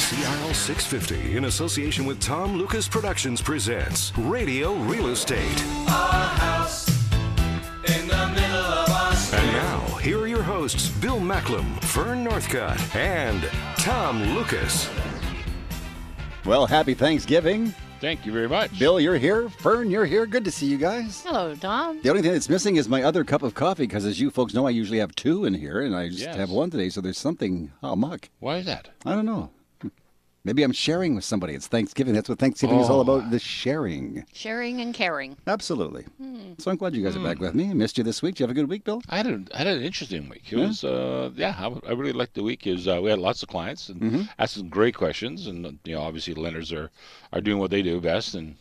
CIL 650, in association with Tom Lucas Productions, presents Radio Real Estate. Our house in the middle of our street. And now, here are your hosts, Bill Macklem, Fern Northcutt, and Tom Lucas. Well, happy Thanksgiving. Thank you very much. Bill, you're here. Fern, you're here. Good to see you guys. Hello, Tom. The only thing that's missing is my other cup of coffee, because as you folks know, I usually have two in here, and I just have one today, so there's something muck. Why is that? I don't know. Maybe I'm sharing with somebody. It's Thanksgiving. That's what Thanksgiving is all about, the sharing. Sharing and caring. Absolutely. So I'm glad you guys are back with me. I missed you this week. Did you have a good week, Bill? I had an interesting week. It was, I really liked the week. We had lots of clients and asked some great questions, and obviously the lenders are doing what they do best and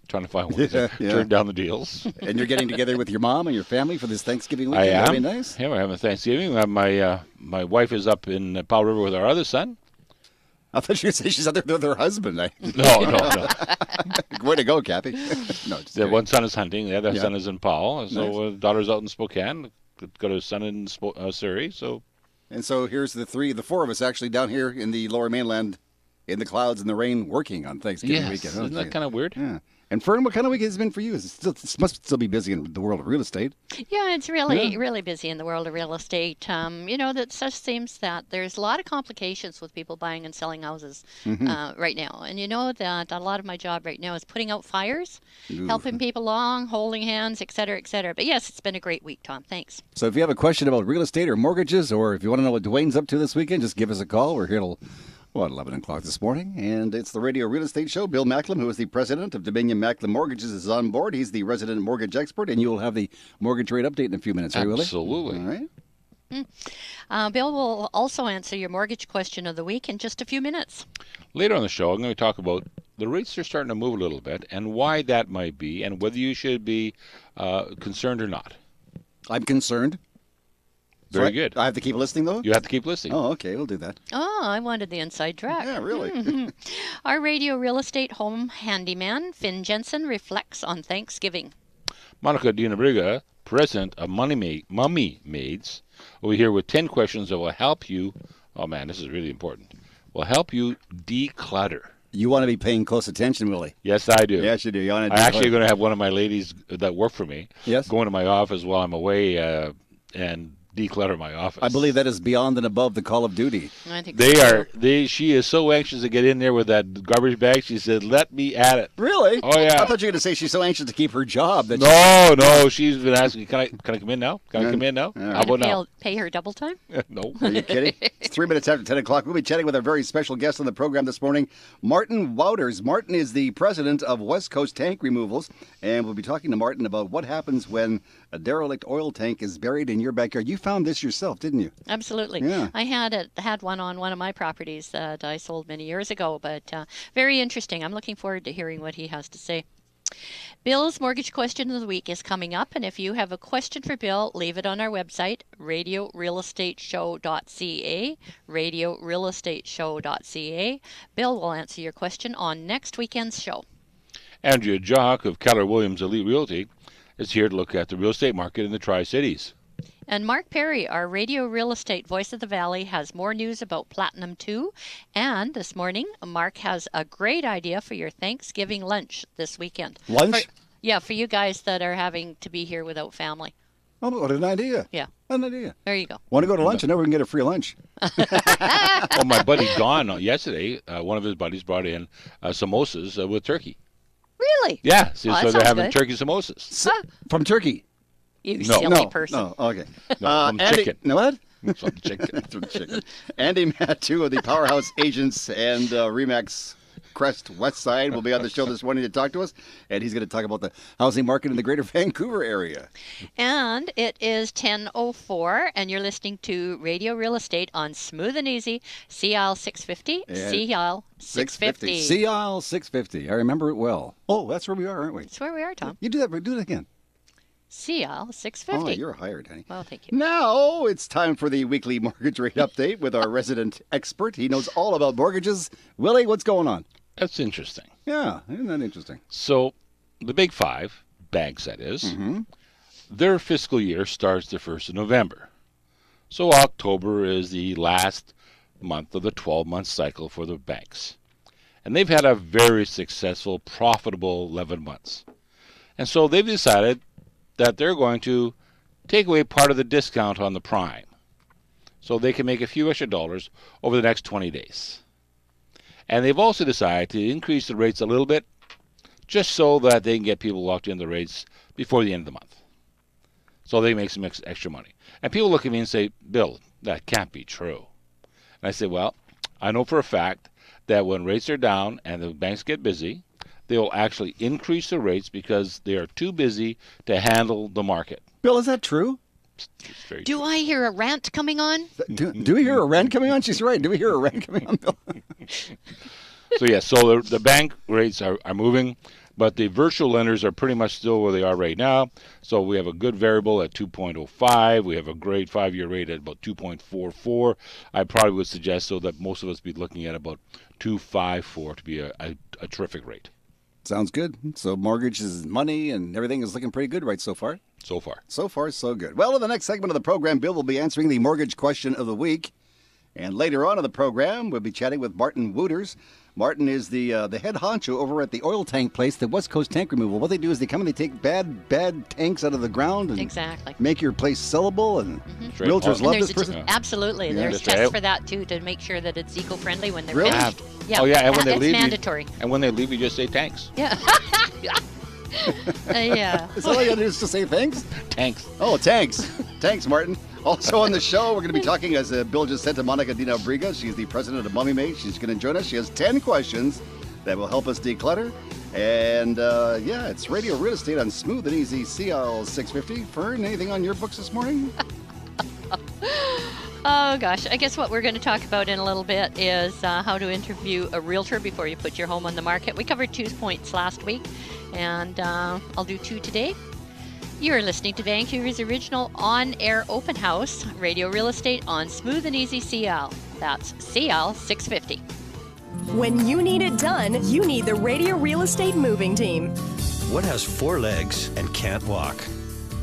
trying to find ways to turn down the deals. And you're getting together with your mom and your family for this Thanksgiving weekend. I am. That'd be nice. Yeah, we're having Thanksgiving. My wife is up in Powell River with our other son. I thought you were going to say she's out there with her husband. No. Way to go, Kathy. No, The one son is hunting. The other son is in Powell. So daughter's out in Spokane. Got a son in Surrey. And so here's the four of us actually down here in the Lower Mainland, in the clouds and the rain, working on Thanksgiving weekend. Isn't that kind of weird? Yeah. And Fern, what kind of week has it been for you? It must still be busy in the world of real estate. Yeah, it's really busy in the world of real estate. That just seems that there's a lot of complications with people buying and selling houses right now. And that a lot of my job right now is putting out fires, helping people along, holding hands, et cetera, et cetera. But yes, it's been a great week, Tom. Thanks. So if you have a question about real estate or mortgages, or if you want to know what Dwayne's up to this weekend, just give us a call. We're here till 11 o'clock this morning, and it's the Radio Real Estate Show. Bill Macklem, who is the president of Dominion Macklem Mortgages, is on board. He's the resident mortgage expert, and you will have the mortgage rate update in a few minutes. Absolutely. All right. Bill will also answer your mortgage question of the week in just a few minutes. Later on the show, I'm going to talk about the rates are starting to move a little bit and why that might be and whether you should be concerned or not. I'm concerned. Very good. I have to keep listening, though? You have to keep listening. Oh, okay. We'll do that. Oh, I wanted the inside track. Yeah, really. Our Radio Real Estate home handyman, Finn Jensen, reflects on Thanksgiving. Monica Dinabriga, president of Mummy Maids, will be here with 10 questions that will help you. Oh, man, this is really important. Will help you declutter. You want to be paying close attention, Willie. Yes, I do. Yes, you do. I'm actually going to have one of my ladies that work for me go into my office while I'm away and declutter my office. I believe that is beyond and above the Call of Duty. I think She is so anxious to get in there with that garbage bag. She said, "Let me at it." Really? Oh yeah. I thought you were going to say she's so anxious to keep her job that. No. She's been asking, "Can I come in now? Can I come in now? How about now?" Pay her double time? No. Are you kidding? It's 3 minutes after 10 o'clock. We'll be chatting with our very special guest on the program this morning, Martin Wouters. Martin is the president of West Coast Tank Removals, and we'll be talking to Martin about what happens when a derelict oil tank is buried in your backyard. You found this yourself, didn't you? Absolutely. Yeah. I had one on one of my properties that I sold many years ago, but very interesting. I'm looking forward to hearing what he has to say. Bill's mortgage question of the week is coming up, and if you have a question for Bill, leave it on our website, RadioRealEstateShow.ca, RadioRealEstateShow.ca. Bill will answer your question on next weekend's show. Andrea Jock of Keller Williams Elite Realty is here to look at the real estate market in the Tri-Cities. And Mark Perry, our Radio Real Estate Voice of the Valley, has more news about Platinum 2. And this morning, Mark has a great idea for your Thanksgiving lunch this weekend. Lunch? For you guys that are having to be here without family. Oh, what an idea. Yeah. What an idea. There you go. Want to go to lunch? I know we can get a free lunch. Well, my buddy Don, yesterday, one of his buddies brought in samosas with turkey. Really? Yeah. So they're having good. turkey samosas. From Turkey? You silly person. No, okay. No, from Andy, chicken. No, what? From chicken. From chicken. Andy Matt, two of the Powerhouse Agents and Remax Crest West Side will be on the show this morning to talk to us, and he's going to talk about the housing market in the greater Vancouver area. And it is 10:04, and you're listening to Radio Real Estate on Smooth and Easy, CIL 650, CIL 650. CIL 650. I remember it well. Oh, that's where we are, aren't we? That's where we are, Tom. You do that, do it again. CIL 650. Oh, you're hired, honey. Well, thank you. Now it's time for the weekly mortgage rate update with our resident expert. He knows all about mortgages. Willie, what's going on? That's interesting. Yeah, isn't that interesting? So the Big Five, banks that is, their fiscal year starts the 1st of November. So October is the last month of the 12-month cycle for the banks. And they've had a very successful, profitable 11 months. And so they've decided that they're going to take away part of the discount on the prime so they can make a few extra dollars over the next 20 days. And they've also decided to increase the rates a little bit just so that they can get people locked in the rates before the end of the month. So they make some extra money. And people look at me and say, Bill, that can't be true. And I say, well, I know for a fact that when rates are down and the banks get busy, they will actually increase the rates because they are too busy to handle the market. Bill, is that true? Do I hear a rant coming on? Do we hear a rant coming on? She's right. Do we hear a rant coming on, Bill? So, yes, so the bank rates are moving, but the virtual lenders are pretty much still where they are right now. So we have a good variable at 2.05. We have a great 5-year rate at about 2.44. I probably would suggest so that most of us be looking at about 2.54 to be a terrific rate. Sounds good. So mortgages, money, and everything is looking pretty good right so far? So far. So far, so good. Well, in the next segment of the program, Bill will be answering the mortgage question of the week. And later on in the program, we'll be chatting with Martin Wooters. Martin is the head honcho over at the oil tank place, the West Coast Tank Removal. What they do is they come and they take bad tanks out of the ground and exactly make your place sellable. And realtors love this person. Absolutely. There's tests for that, too, to make sure that it's eco-friendly when they're really? finished. Yeah. Oh, yeah, and when they leave, mandatory. And when they leave, you just say tanks. Yeah. Yeah. Is that all you got to do is to say thanks? Tanks. Oh, tanks. Thanks, Martin. Also on the show, we're going to be talking, as Bill just said, to Monica Dina Briga. She's the president of Mummy Made. She's going to join us. She has 10 questions that will help us declutter. And, it's Radio Real Estate on Smooth and Easy CL 650. Fern, anything on your books this morning? Oh, gosh. I guess what we're going to talk about in a little bit is how to interview a realtor before you put your home on the market. We covered 2 points last week, and I'll do 2 today. You're listening to Vancouver's original on-air open house, Radio Real Estate on Smooth and Easy CL. That's CL 650. When you need it done, you need the Radio Real Estate moving team. What has 4 legs and can't walk?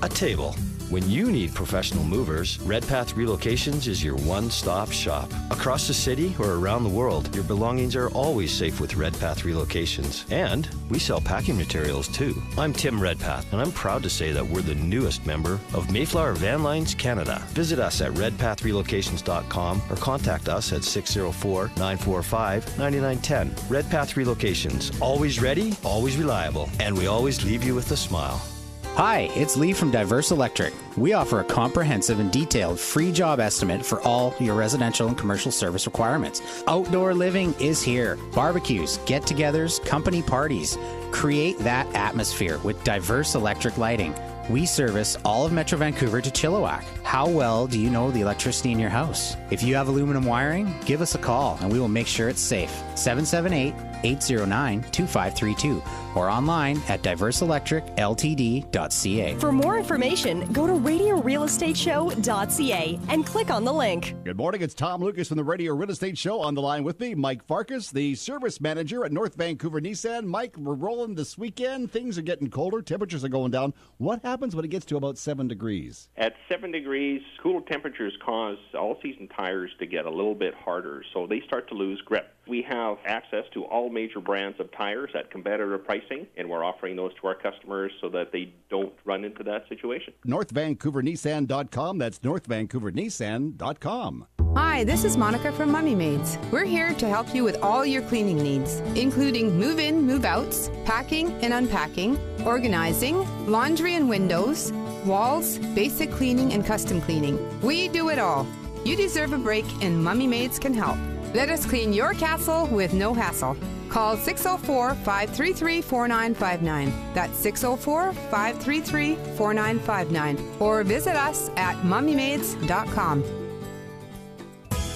A table. When you need professional movers, Redpath Relocations is your one-stop shop. Across the city or around the world, your belongings are always safe with Redpath Relocations. And we sell packing materials too. I'm Tim Redpath, and I'm proud to say that we're the newest member of Mayflower Van Lines Canada. Visit us at redpathrelocations.com or contact us at 604-945-9910. Redpath Relocations, always ready, always reliable, and we always leave you with a smile. Hi, it's Lee from Diverse Electric. We offer a comprehensive and detailed free job estimate for all your residential and commercial service requirements. Outdoor living is here. Barbecues, get-togethers, company parties. Create that atmosphere with Diverse Electric Lighting. We service all of Metro Vancouver to Chilliwack. How well do you know the electricity in your house? If you have aluminum wiring, give us a call and we will make sure it's safe. 778-809-2532 or online at diverseelectricltd.ca. For more information, go to RadioRealEstateShow.ca and click on the link. Good morning. It's Tom Lucas from the Radio Real Estate Show. On the line with me, Mike Farkas, the service manager at North Vancouver Nissan. Mike, we're rolling this weekend. Things are getting colder. Temperatures are going down. What happens when it gets to about 7 degrees? At 7 degrees, cooler temperatures cause all-season tires to get a little bit harder, so they start to lose grip. We have access to all major brands of tires at competitive pricing, and we're offering those to our customers so that they don't run into that situation. NorthVancouverNissan.com. That's NorthVancouverNissan.com. Hi, this is Monica from Mummy Maids. We're here to help you with all your cleaning needs, including move-in, move-outs, packing and unpacking, organizing, laundry and windows, walls, basic cleaning and custom cleaning. We do it all. You deserve a break and Mummy Maids can help. Let us clean your castle with no hassle. Call 604-533-4959. That's 604-533-4959. Or visit us at mummymaids.com.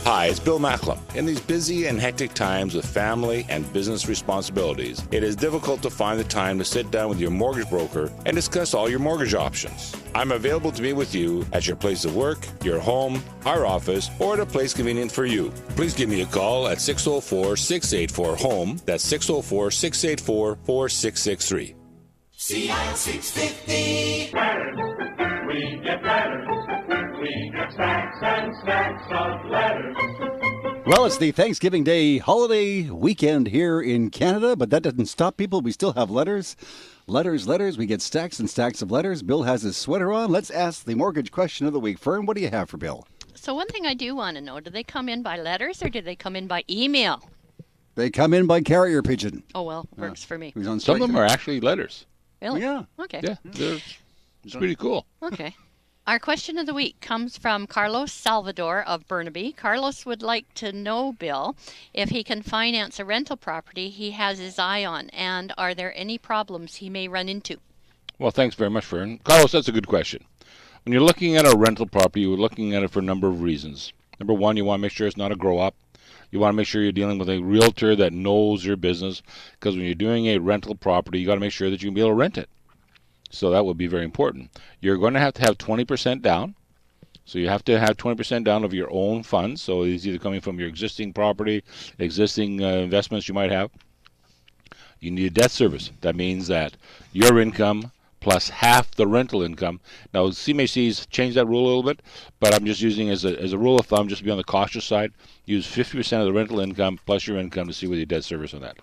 Hi, it's Bill Macklem. In these busy and hectic times with family and business responsibilities, it is difficult to find the time to sit down with your mortgage broker and discuss all your mortgage options. I'm available to meet with you at your place of work, your home, our office, or at a place convenient for you. Please give me a call at 604-684-HOME. That's 604-684-4663. CL 650. Letters. We get letters. We get stacks and stacks of letters. Well, it's the Thanksgiving Day holiday weekend here in Canada, but that doesn't stop people. We still have letters. Letters. We get stacks and stacks of letters. Bill has his sweater on. Let's ask the mortgage question of the week. Fern, what do you have for Bill? So one thing I do want to know, do they come in by letters or do they come in by email? They come in by carrier pigeon. Oh, well, works for me. Who's on Some strike of them tonight? are actually letters. Really? Yeah. Okay. Yeah, it's pretty cool. Okay. Our question of the week comes from Carlos Salvador of Burnaby. Carlos would like to know, Bill, if he can finance a rental property he has his eye on, and are there any problems he may run into? Well, thanks very much, Fern. Carlos, that's a good question. When you're looking at a rental property, you're looking at it for a number of reasons. Number one, you want to make sure it's not a grow-up. You want to make sure you're dealing with a realtor that knows your business, because when you're doing a rental property, you got to make sure that you can be able to rent it. So that would be very important. You're going to have 20% down. So you have to have 20% down of your own funds. So it's either coming from your existing property, existing investments you might have. You need a debt service. That means that your income plus half the rental income. Now, CMHC's changed that rule a little bit, but I'm just using as a rule of thumb, just to be on the cautious side, use 50% of the rental income plus your income to see whether you debt service on that.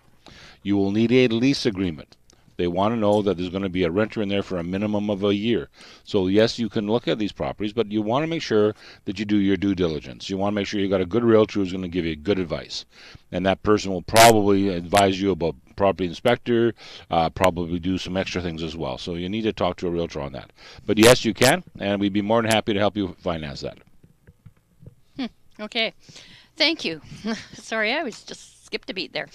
You will need a lease agreement. They want to know that there's going to be a renter in there for a minimum of a year. So, yes, you can look at these properties, but you want to make sure that you do your due diligence. You want to make sure you got a good realtor who's going to give you good advice. And that person will probably advise you about property inspector, probably do some extra things as well. So you need to talk to a realtor on that. But, yes, you can, and we'd be more than happy to help you finance that. Okay. Thank you. Sorry, I was just skipped a beat there.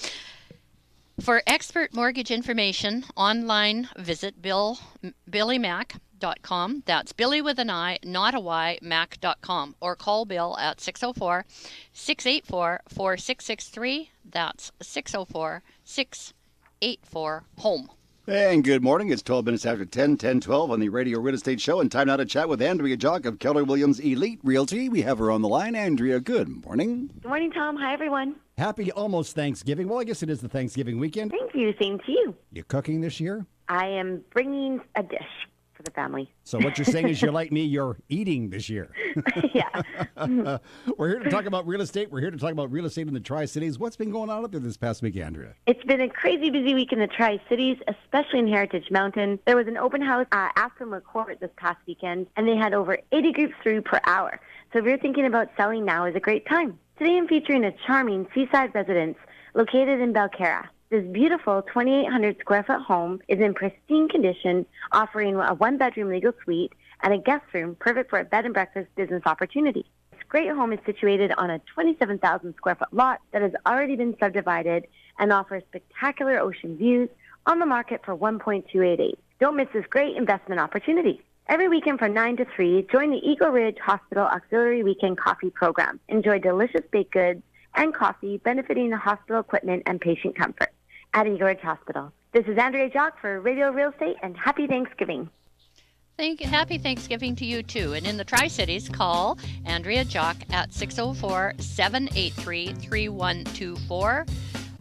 For expert mortgage information, online visit billymac.com. That's Billy with an I, not a Y, mac.com. Or call Bill at 604-684-4663. That's 604-684-HOME. And good morning. It's 12 minutes after 10:12 on the Radio Real Estate Show, and time now to chat with Andrea Jock of Keller Williams Elite Realty. We have her on the line. Andrea, good morning. Good morning, Tom. Hi, everyone. Happy almost Thanksgiving. Well, I guess it is the Thanksgiving weekend. Thank you. Same to you. You cooking this year? I am bringing a dish for the family. So what you're saying is you're like me, you're eating this year. Yeah. We're here to talk about real estate. We're here to talk about real estate in the Tri-Cities. What's been going on up there this past week, Andrea? It's been a crazy busy week in the Tri-Cities, especially in Heritage Mountain. There was an open house at Aspen LaCourt this past weekend, and they had over 80 groups through per hour. So if you're thinking about selling, now is a great time. Today I'm featuring a charming seaside residence located in Belcarra. This beautiful 2,800 square foot home is in pristine condition, offering a one-bedroom legal suite and a guest room perfect for a bed and breakfast business opportunity. This great home is situated on a 27,000 square foot lot that has already been subdivided and offers spectacular ocean views, on the market for $1.288. Don't miss this great investment opportunity. Every weekend from 9 to 3, join the Eagle Ridge Hospital Auxiliary Weekend Coffee Program. Enjoy delicious baked goods and coffee, benefiting the hospital equipment and patient comfort at Eagle Ridge Hospital. This is Andrea Jock for Radio Real Estate, and happy Thanksgiving. Happy Thanksgiving to you, too. And in the Tri-Cities, call Andrea Jock at 604-783-3124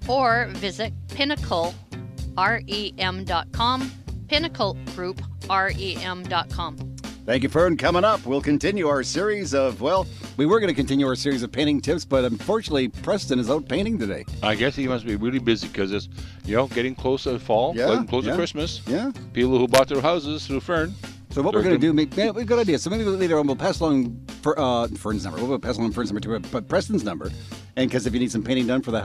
or visit pinnaclerem.com, pinnaclegrouprem.com. Thank you, Fern. Coming up, we'll continue our series of, well, we were going to continue our series of painting tips, but unfortunately, Preston is out painting today. I guess he must be really busy because it's, getting close to fall, getting close to Christmas. Yeah. People who bought their houses through Fern. So what we're going to do, we've got a good idea. So maybe later on we'll pass along Fern's number. We'll pass along Fern's number too, but Preston's number. And because if you need some painting done for the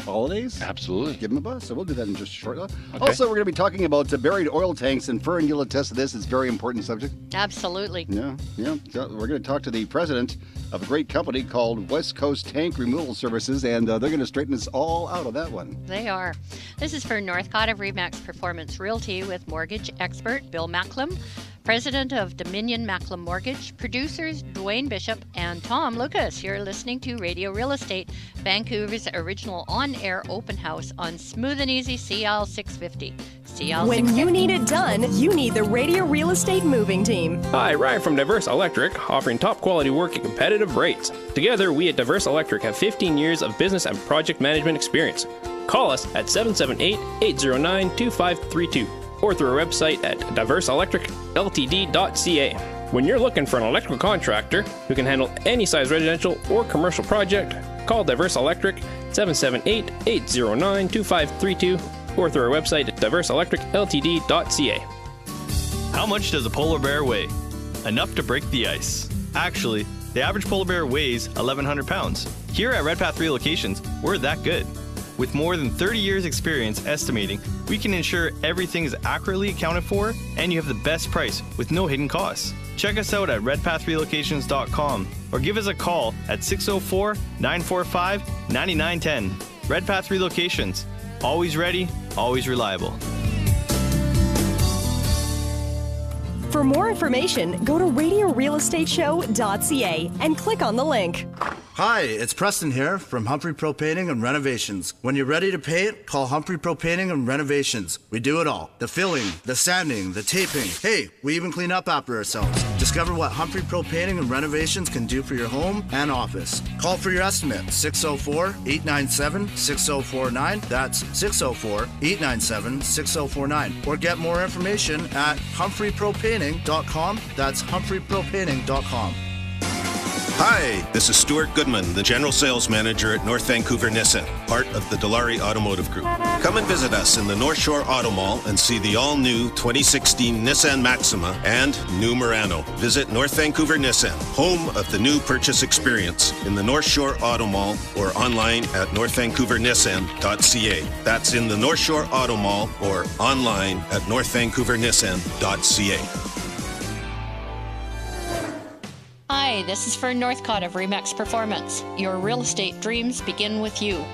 holidays, absolutely, give him a buzz. So we'll do that in just a short while. Okay. Also, we're going to be talking about buried oil tanks, and Fern, you'll attest to this. It's a very important subject. Absolutely. Yeah. So we're going to talk to the president of a great company called West Coast Tank Removal Services, and they're going to straighten us all out of that one. They are. This is Fern Northcott of Remax Performance Realty with mortgage expert Bill Macklem, president of Dominion Macklem Mortgage, producers Dwayne Bishop and Tom Lucas. You're listening to Radio Real Estate, Vancouver's original on-air open house on smooth and easy CL 650. CL When 650. you need it done, you need the Radio Real Estate moving team. Hi, Ryan from Diverse Electric, offering top quality work at competitive rates. Together, we at Diverse Electric have 15 years of business and project management experience. Call us at 778-809-2532 or through our website at diverseelectricltd.ca. When you're looking for an electrical contractor who can handle any size residential or commercial project, call Diverse Electric 778-809-2532 or through our website at diverseelectricltd.ca. How much does a polar bear weigh? Enough to break the ice. Actually, the average polar bear weighs 1,100 pounds. Here at Redpath Relocations, we're that good. With more than 30 years experience estimating, we can ensure everything is accurately accounted for and you have the best price with no hidden costs. Check us out at redpathrelocations.com or give us a call at 604-945-9910. Redpath Relocations. Always ready, always reliable. For more information, go to RadioRealEstateShow.ca and click on the link. Hi, it's Preston here from Humphrey Pro Painting and Renovations. When you're ready to paint, call Humphrey Pro Painting and Renovations. We do it all. The filling, the sanding, the taping. Hey, we even clean up after ourselves. Discover what Humphrey Pro Painting and Renovations can do for your home and office. Call for your estimate, 604-897-6049. That's 604-897-6049. Or get more information at humphreypropainting.com. That's humphreypropainting.com. Hi, this is Stuart Goodman, the General Sales Manager at North Vancouver Nissan, part of the Dilawri Automotive Group. Come and visit us in the North Shore Auto Mall and see the all-new 2016 Nissan Maxima and new Murano. Visit North Vancouver Nissan, home of the new purchase experience, in the North Shore Auto Mall or online at northvancouvernissan.ca. That's in the North Shore Auto Mall or online at northvancouvernissan.ca. Hi, this is Fern Northcott of Remax Performance. Your real estate dreams begin with you.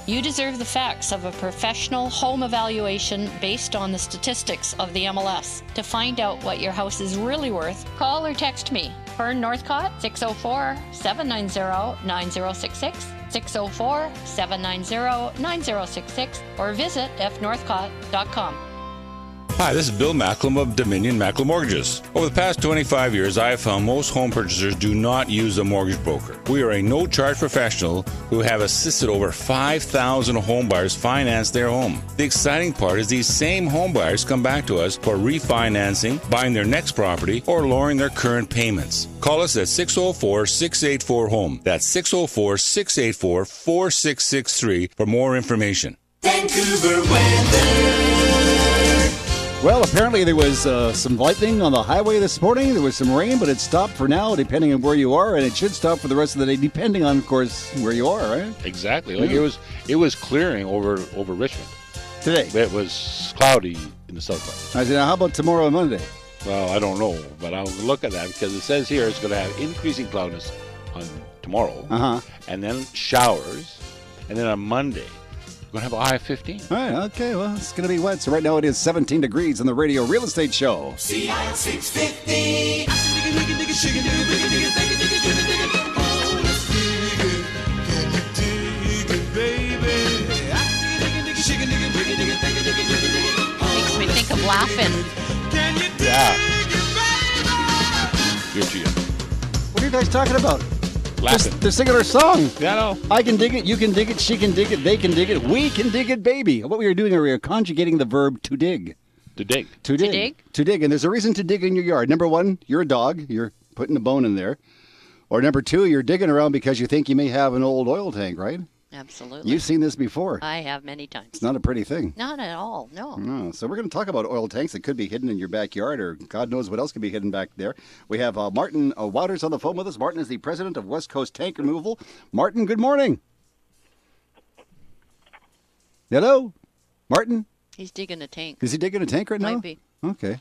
You deserve the facts of a professional home evaluation based on the statistics of the MLS. To find out what your house is really worth, call or text me. Fern Northcott, 604-790-9066, 604-790-9066, or visit fnorthcott.com. Hi, this is Bill Macklem of Dominion Macklem Mortgages. Over the past 25 years, I have found most home purchasers do not use a mortgage broker. We are a no-charge professional who have assisted over 5,000 home buyers finance their home. The exciting part is these same home buyers come back to us for refinancing, buying their next property, or lowering their current payments. Call us at 604-684-HOME. That's 604-684-4663 for more information. Vancouver weather. Well, apparently there was some lightning on the highway this morning. There was some rain, but it stopped for now, depending on where you are, and it should stop for the rest of the day, depending on, of course, where you are, right? Exactly. Like it was clearing over Richmond today. It was cloudy in the south part. I said, now how about tomorrow and Monday? Well, I don't know, but I'll look at that because it says here it's going to have increasing cloudiness on tomorrow, and then showers, and then on Monday. We're going to have a high of 15. All right, okay, well, it's going to be wet. So right now it is 17 degrees on the Radio Real Estate Show. CI 650. Makes me think of laughing. Yeah. You're Gia. What are you guys talking about? Laughing. They're singing our song. Yeah, I know. I can dig it, you can dig it, she can dig it, they can dig it, we can dig it, baby. What we were doing, we were conjugating the verb to dig. To dig. To dig. To dig? To dig. And there's a reason to dig in your yard. Number one, you're a dog. You're putting a bone in there. Or number two, you're digging around because you think you may have an old oil tank, right? Absolutely. You've seen this before. I have many times. It's not a pretty thing. Not at all, no. No. So we're going to talk about oil tanks that could be hidden in your backyard, or God knows what else could be hidden back there. We have Martin Wouters on the phone with us. Martin is the president of West Coast Tank Removal. Martin, good morning. Hello? Martin? He's digging a tank. Is he digging a tank right now? Might be. Okay.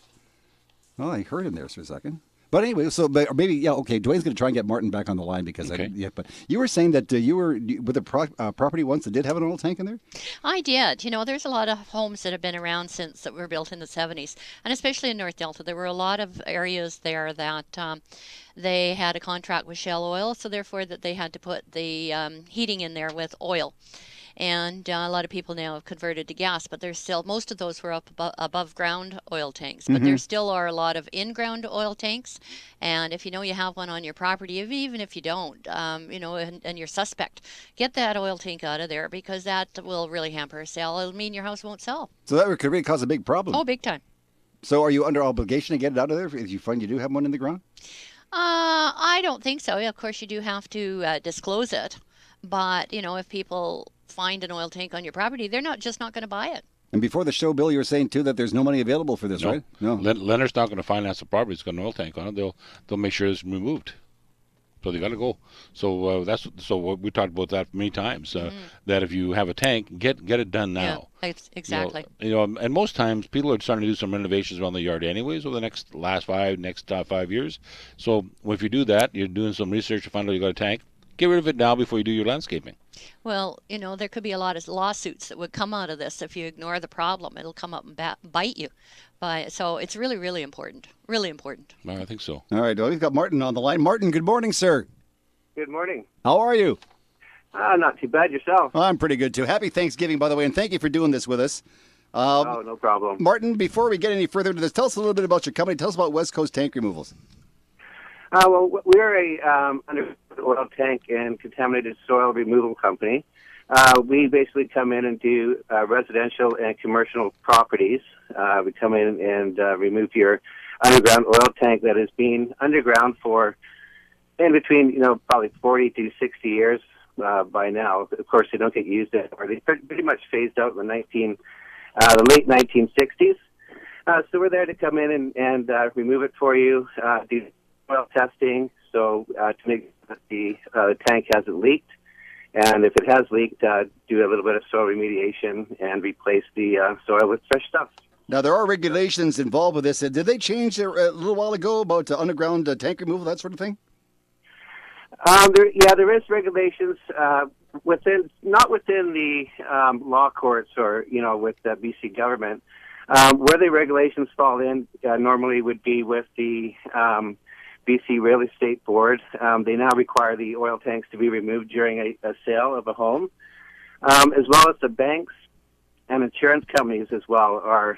Well, I heard him there for a second. But anyway, so maybe, yeah, okay, Dwayne's going to try and get Martin back on the line because but you were saying that you were with a property once that did have an oil tank in there? I did. You know, there's a lot of homes that have been around since that were built in the 70s, and especially in North Delta. There were a lot of areas there that they had a contract with Shell Oil, so therefore that they had to put the heating in there with oil. And a lot of people now have converted to gas, but there's still, most of those were up above ground oil tanks. But there still are a lot of in-ground oil tanks. And if you know you have one on your property, even if you don't, you know, and you're suspect, get that oil tank out of there because that will really hamper a sale. It'll mean your house won't sell. So that could really cause a big problem. Oh, big time. So are you under obligation to get it out of there if you find you do have one in the ground? I don't think so. Yeah, of course, you do have to disclose it. But, if people find an oil tank on your property, they're not going to buy it. And before the show, Bill, you were saying, too, that there's no money available for this, right? No. Lender's not going to finance the property. It's got an oil tank on it. They'll make sure it's removed. So they got to go. So we talked about that many times. That if you have a tank, get it done now. Yeah, exactly. And most times people are starting to do some renovations around the yard anyways over the next 5 years. So if you do that, you're doing some research to find out you got a tank. Get rid of it now before you do your landscaping. Well, there could be a lot of lawsuits that would come out of this if you ignore the problem. It'll come up and bite you. So it's really, really important. Really important. I think so. All right. Well, we've got Martin on the line. Martin, good morning, sir. Good morning. How are you? Not too bad. Yourself? I'm pretty good, too. Happy Thanksgiving, by the way, and thank you for doing this with us. No problem. Martin, before we get any further into this, tell us a little bit about your company. Tell us about West Coast Tank Removals. Well, we're a underground oil tank and contaminated soil removal company. We basically come in and do residential and commercial properties. We come in and remove your underground oil tank that has been underground for in between, probably 40 to 60 years by now. Of course, they don't get used anymore. They pretty much phased out in the late 1960s. So we're there to come in and remove it for you, do oil testing, so to make sure that the tank hasn't leaked. And if it has leaked, do a little bit of soil remediation and replace the soil with fresh stuff. Now, there are regulations involved with this. Did they change a little while ago about underground tank removal, that sort of thing? There is regulations not within the law courts or, with the BC government. Where the regulations fall in normally would be with the BC Real Estate Board. They now require the oil tanks to be removed during a sale of a home, as well as the banks and insurance companies as well are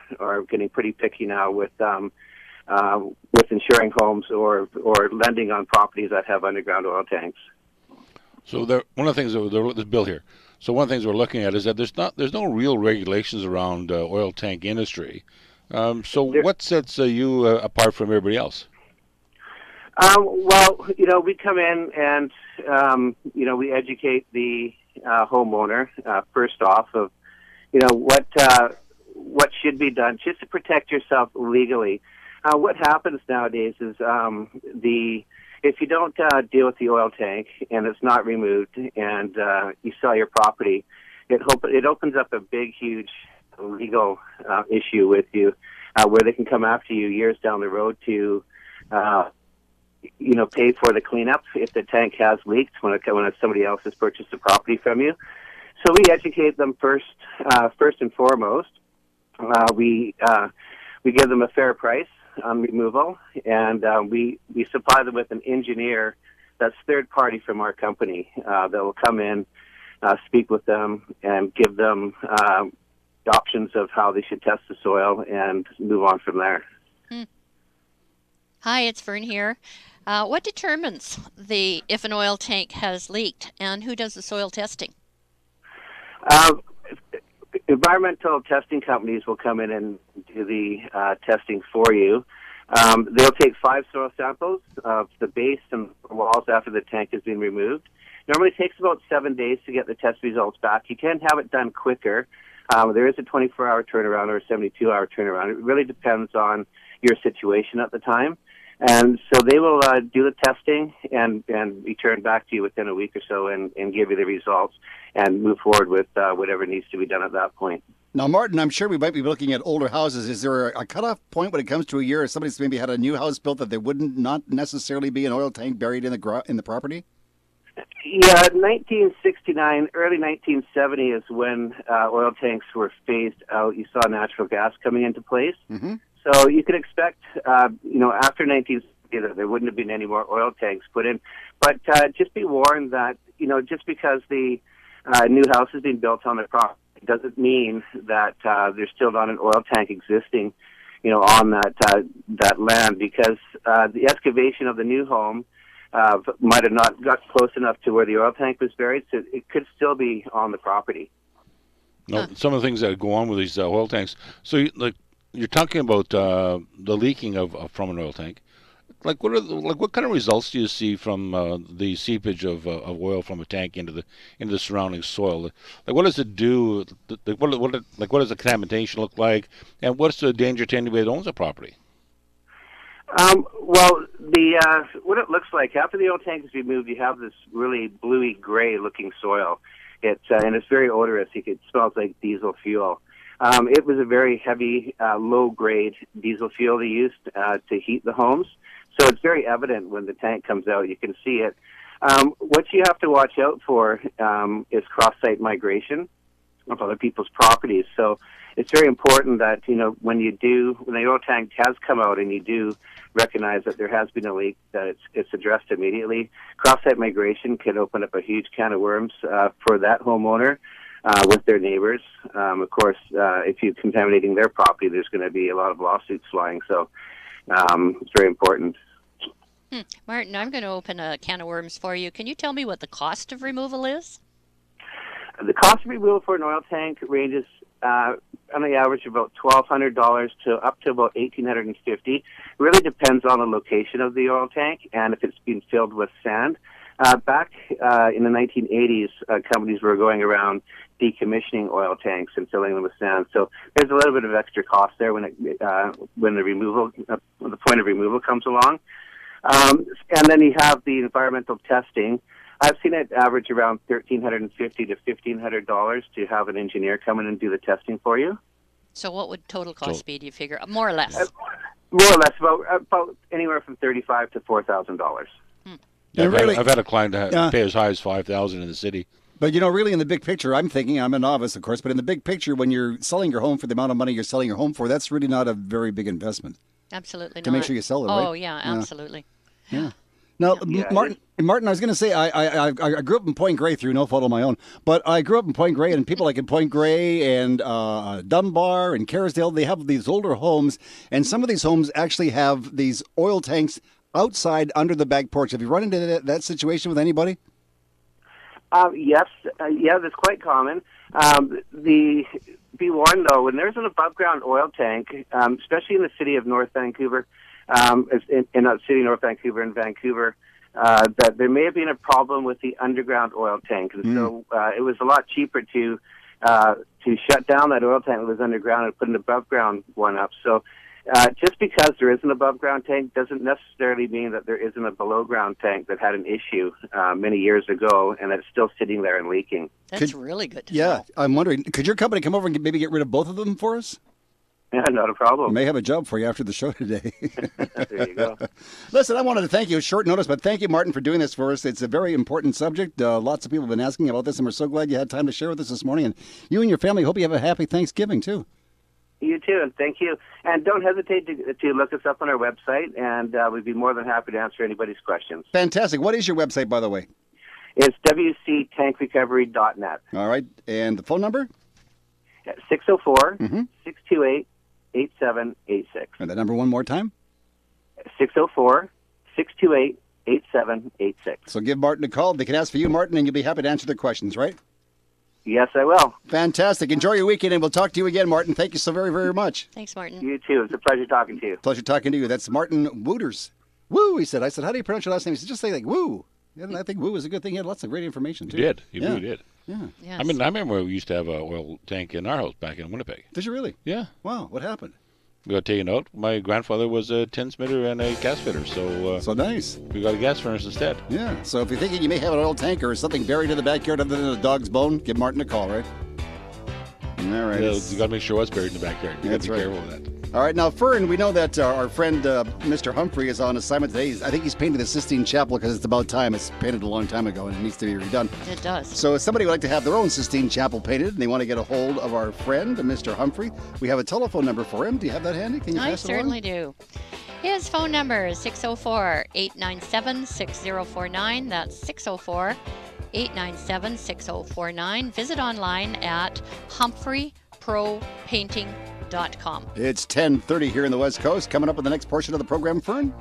getting pretty picky now with insuring homes or lending on properties that have underground oil tanks. So one of the things this bill here. So one of the things we're looking at is that there's no real regulations around oil tank industry. What sets you apart from everybody else? We come in and we educate the homeowner first off of what should be done just to protect yourself legally. What happens nowadays is if you don't deal with the oil tank and it's not removed and you sell your property, it opens up a big, huge legal issue with you where they can come after you years down the road to pay for the cleanup if the tank has leaked when somebody else has purchased the property from you. So we educate them first and foremost. We give them a fair price on removal, and we supply them with an engineer that's third party from our company that will come in, speak with them, and give them options of how they should test the soil and move on from there. Hi, it's Vern here. What determines if an oil tank has leaked, and who does the soil testing? Environmental testing companies will come in and do the testing for you. They'll take 5 soil samples of the base and walls after the tank has been removed. Normally it takes about 7 days to get the test results back. You can have it done quicker. There is a 24-hour turnaround or a 72-hour turnaround. It really depends on your situation at the time. And so they will do the testing and return back to you within a week or so and give you the results and move forward with whatever needs to be done at that point. Now, Martin, I'm sure we might be looking at older houses. Is there a cutoff point when it comes to a year if somebody's maybe had a new house built that there wouldn't not necessarily be an oil tank buried in the property? Yeah, 1969, early 1970 is when oil tanks were phased out. You saw natural gas coming into place. Mm-hmm. So you could expect, after 1960, that there wouldn't have been any more oil tanks put in. But just be warned that, just because the new house is being built on the property doesn't mean that there's still not an oil tank existing, on that land, because the excavation of the new home might have not got close enough to where the oil tank was buried, so it could still be on the property. No, some of the things that go on with these oil tanks. So, you're talking about the leaking of from an oil tank. What kind of results do you see from the seepage of oil from a tank into the surrounding soil? Like, what does it do? What does the contamination look like? And what's the danger to anybody that owns a property? Well, the what it looks like after the oil tank is removed, you have this really bluey gray looking soil. And it's very odorous. It smells like diesel fuel. It was a very heavy, low grade diesel fuel they used to heat the homes. So it's very evident when the tank comes out. You can see it. What you have to watch out for is cross-site migration of other people's properties. So it's very important that, when the oil tank has come out and you do recognize that there has been a leak, that it's addressed immediately. Cross-site migration can open up a huge can of worms for that homeowner with their neighbors. Of course, if you're contaminating their property, there's going to be a lot of lawsuits flying. So it's very important. Martin, I'm going to open a can of worms for you. Can you tell me what the cost of removal is? The cost of removal for an oil tank ranges on the average about $1,200 to up to about $1,850. It really depends on the location of the oil tank and if it's been filled with sand. Back in the 1980s, companies were going around decommissioning oil tanks and filling them with sand. So there's a little bit of extra cost there when the point of removal comes along. And then you have the environmental testing. I've seen it average around $1,350 to $1,500 to have an engineer come in and do the testing for you. So what would total cost be, do you figure? More or less? More or less, about anywhere from $35,000 to $4,000. Yeah, I've had a client pay as high as $5,000 in the city. But, really, in the big picture, I'm a novice, of course, but in the big picture, when you're selling your home for the amount of money you're selling your home for, that's really not a very big investment. Absolutely not. To make sure you sell it, right? Oh, yeah, absolutely. Yeah. Now, Martin, I was going to say, I grew up in Point Grey through no fault of my own, but I grew up in Point Grey, and people like in Point Grey and Dunbar and Kerrisdale, they have these older homes, and some of these homes actually have these oil tanks outside under the back porch. Have you run into that situation with anybody? Yes. That's quite common. Be warned, though, when there's an above-ground oil tank, especially in the city of North Vancouver, in that city, North Vancouver and Vancouver, that there may have been a problem with the underground oil tank. And so it was a lot cheaper to shut down that oil tank that was underground and put an above-ground one up. So just because there is an above-ground tank doesn't necessarily mean that there isn't a below-ground tank that had an issue many years ago and that's still sitting there and leaking. That's really good to know. I'm wondering, could your company come over and maybe get rid of both of them for us? Yeah, not a problem. I may have a job for you after the show today. There you go. Listen, I wanted to thank you. Short notice, but thank you, Martin, for doing this for us. It's a very important subject. Lots of people have been asking about this, and we're so glad you had time to share with us this morning. And you and your family, hope you have a happy Thanksgiving, too. You too, and thank you. And don't hesitate to look us up on our website, and we'd be more than happy to answer anybody's questions. Fantastic. What is your website, by the way? It's wctankrecovery.net. All right. And the phone number? 604-628-8786. And the number one more time? 604-628-8786. So give Martin a call. They can ask for you, Martin, and you'll be happy to answer their questions, right? Yes, I will. Fantastic. Enjoy your weekend, and we'll talk to you again, Martin. Thank you so very, very much. Thanks, Martin. You too. It's a pleasure talking to you. Pleasure talking to you. That's Martin Wooters. Woo, he said. I said, how do you pronounce your last name? He said, just say like woo. And I think woo is a good thing. He had lots of great information, too. He did. He really did. Yeah. Yes. I mean, I remember we used to have an oil tank in our house back in Winnipeg. Did you really? Yeah. Wow, what happened? We got taken out. My grandfather was a tin smitter and a gas fitter, so nice. We got a gas furnace instead. Yeah. So if you're thinking you may have an oil tank or something buried in the backyard other than a dog's bone, give Martin a call, right? All right. Yeah, you got to make sure what's buried in the backyard. You got to be careful with that. All right. Now, Fern, we know that our friend Mr. Humphrey is on assignment today. I think he's painted the Sistine Chapel because it's about time. It's painted a long time ago and it needs to be redone. It does. So if somebody would like to have their own Sistine Chapel painted and they want to get a hold of our friend, Mr. Humphrey, we have a telephone number for him. Do you have that handy? Can you pass it along? I certainly do. His phone number is 604-897-6049. That's 604-897-6049. Visit online at humphreypropainting.com. mommymaids.com. It's 10:30 here in the West Coast. Coming up in the next portion of the program, Fern.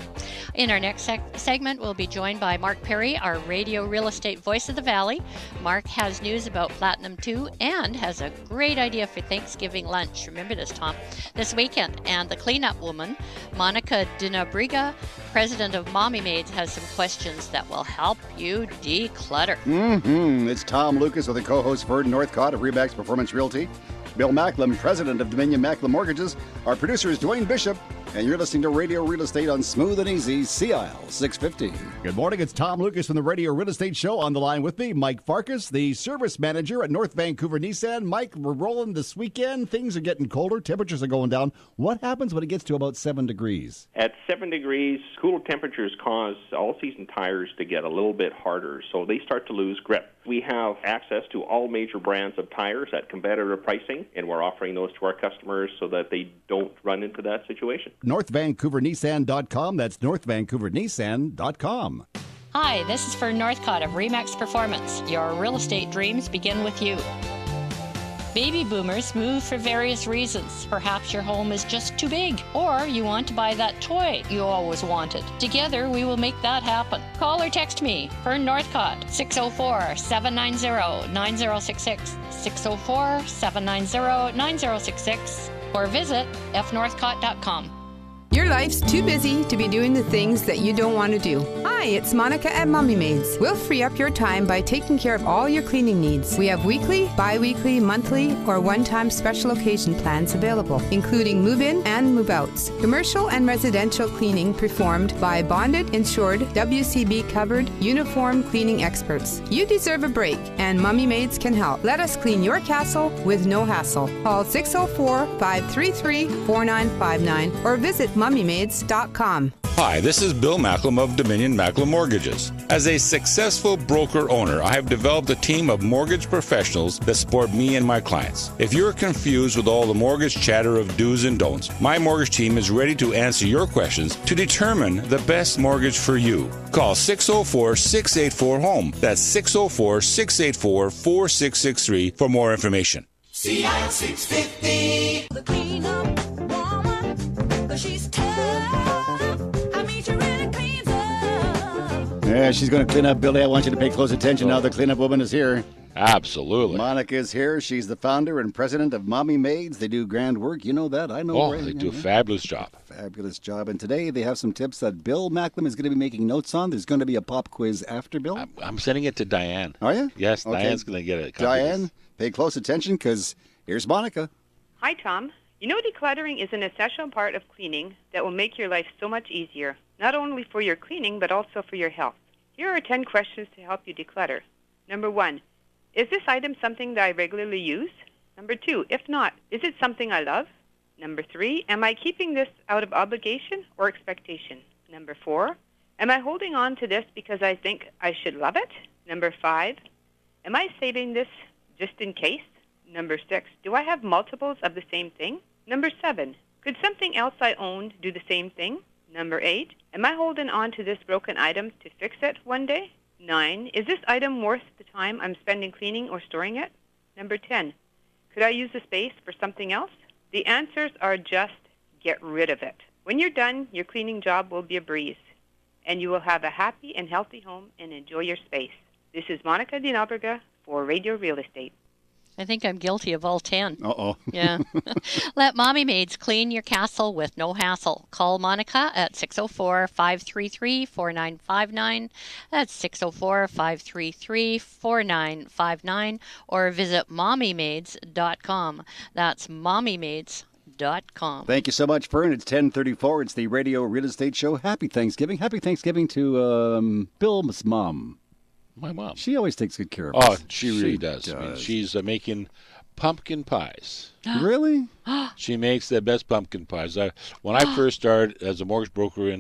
In our next segment, we'll be joined by Mark Perry, our radio real estate voice of the Valley. Mark has news about Platinum 2 and has a great idea for Thanksgiving lunch. Remember this, Tom, this weekend. And the cleanup woman, Monica Dinabriga, president of Mommy Maids, has some questions that will help you declutter. It's Tom Lucas with the co-host Fern Northcott of Remax Performance Realty. Bill Macklem, president of Dominion Macklem Mortgages. Our producer is Dwayne Bishop, and you're listening to Radio Real Estate on Smooth and Easy, CIL 650. Good morning. It's Tom Lucas from the Radio Real Estate Show. On the line with me, Mike Farkas, the service manager at North Vancouver Nissan. Mike, we're rolling this weekend. Things are getting colder. Temperatures are going down. What happens when it gets to about 7 degrees? At 7 degrees, cooler temperatures cause all-season tires to get a little bit harder, so they start to lose grip. We have access to all major brands of tires at competitive pricing, and we're offering those to our customers so that they don't run into that situation. NorthVancouverNissan.com. That's NorthVancouverNissan.com. Hi, this is Fern Northcott of Remax Performance. Your real estate dreams begin with you. Baby boomers move for various reasons. Perhaps your home is just too big, or you want to buy that toy you always wanted. Together, we will make that happen. Call or text me, Fern Northcott, 604-790-9066, 604-790-9066, or visit fnorthcott.com. Your life's too busy to be doing the things that you don't want to do. Hi, it's Monica at Mommy Maids. We'll free up your time by taking care of all your cleaning needs. We have weekly, bi-weekly, monthly, or one-time special occasion plans available, including move-in and move-outs. Commercial and residential cleaning performed by bonded, insured, WCB covered, uniform cleaning experts. You deserve a break, and Mommy Maids can help. Let us clean your castle with no hassle. Call 604-533-4959 or visit mommymaids.com. Hi, this is Bill Macklem of Dominion Macklem Mortgages. As a successful broker owner, I have developed a team of mortgage professionals that support me and my clients. If you're confused with all the mortgage chatter of do's and don'ts, my mortgage team is ready to answer your questions to determine the best mortgage for you. Call 604-684-HOME. That's 604-684-4663 for more information. CIL 650. The cleanup woman, 'cause she's tough. I mean, she really cleans up. Yeah, she's going to clean up, Billy. I want you to pay close attention now. The cleanup woman is here. Absolutely. Monica is here. She's the founder and president of Mommy Maids. They do grand work. You know that. I know. Oh, they do a fabulous job. Fabulous job. And today they have some tips that Bill Macklem is going to be making notes on. There's going to be a pop quiz after, Bill. I'm sending it to Diane. Are you? Yes, Okay. Diane's going to get it. Diane, pay close attention because here's Monica. Hi, Tom. You know, decluttering is an essential part of cleaning that will make your life so much easier, not only for your cleaning, but also for your health. Here are 10 questions to help you declutter. Number 1, is this item something that I regularly use? Number 2, if not, is it something I love? Number 3, am I keeping this out of obligation or expectation? Number 4, am I holding on to this because I think I should love it? Number 5, am I saving this just in case? Number 6, do I have multiples of the same thing? Number 7, could something else I own do the same thing? Number 8, am I holding on to this broken item to fix it one day? 9, is this item worth the time I'm spending cleaning or storing it? Number 10, could I use the space for something else? The answers are just get rid of it. When you're done, your cleaning job will be a breeze, and you will have a happy and healthy home and enjoy your space. This is Monica Dinabriga for Radio Real Estate. I think I'm guilty of all 10. Uh-oh. Yeah. Let Mommy Maids clean your castle with no hassle. Call Monica at 604-533-4959. That's 604-533-4959. Or visit mommymaids.com. That's mommymaids.com. Thank you so much, Fern. It's 10:34. It's the Radio Real Estate Show. Happy Thanksgiving. Happy Thanksgiving to Bill's mom. My mom. She always takes good care of Oh, us. she really does. I mean, she's making pumpkin pies. Really? She makes the best pumpkin pies. When I first started as a mortgage broker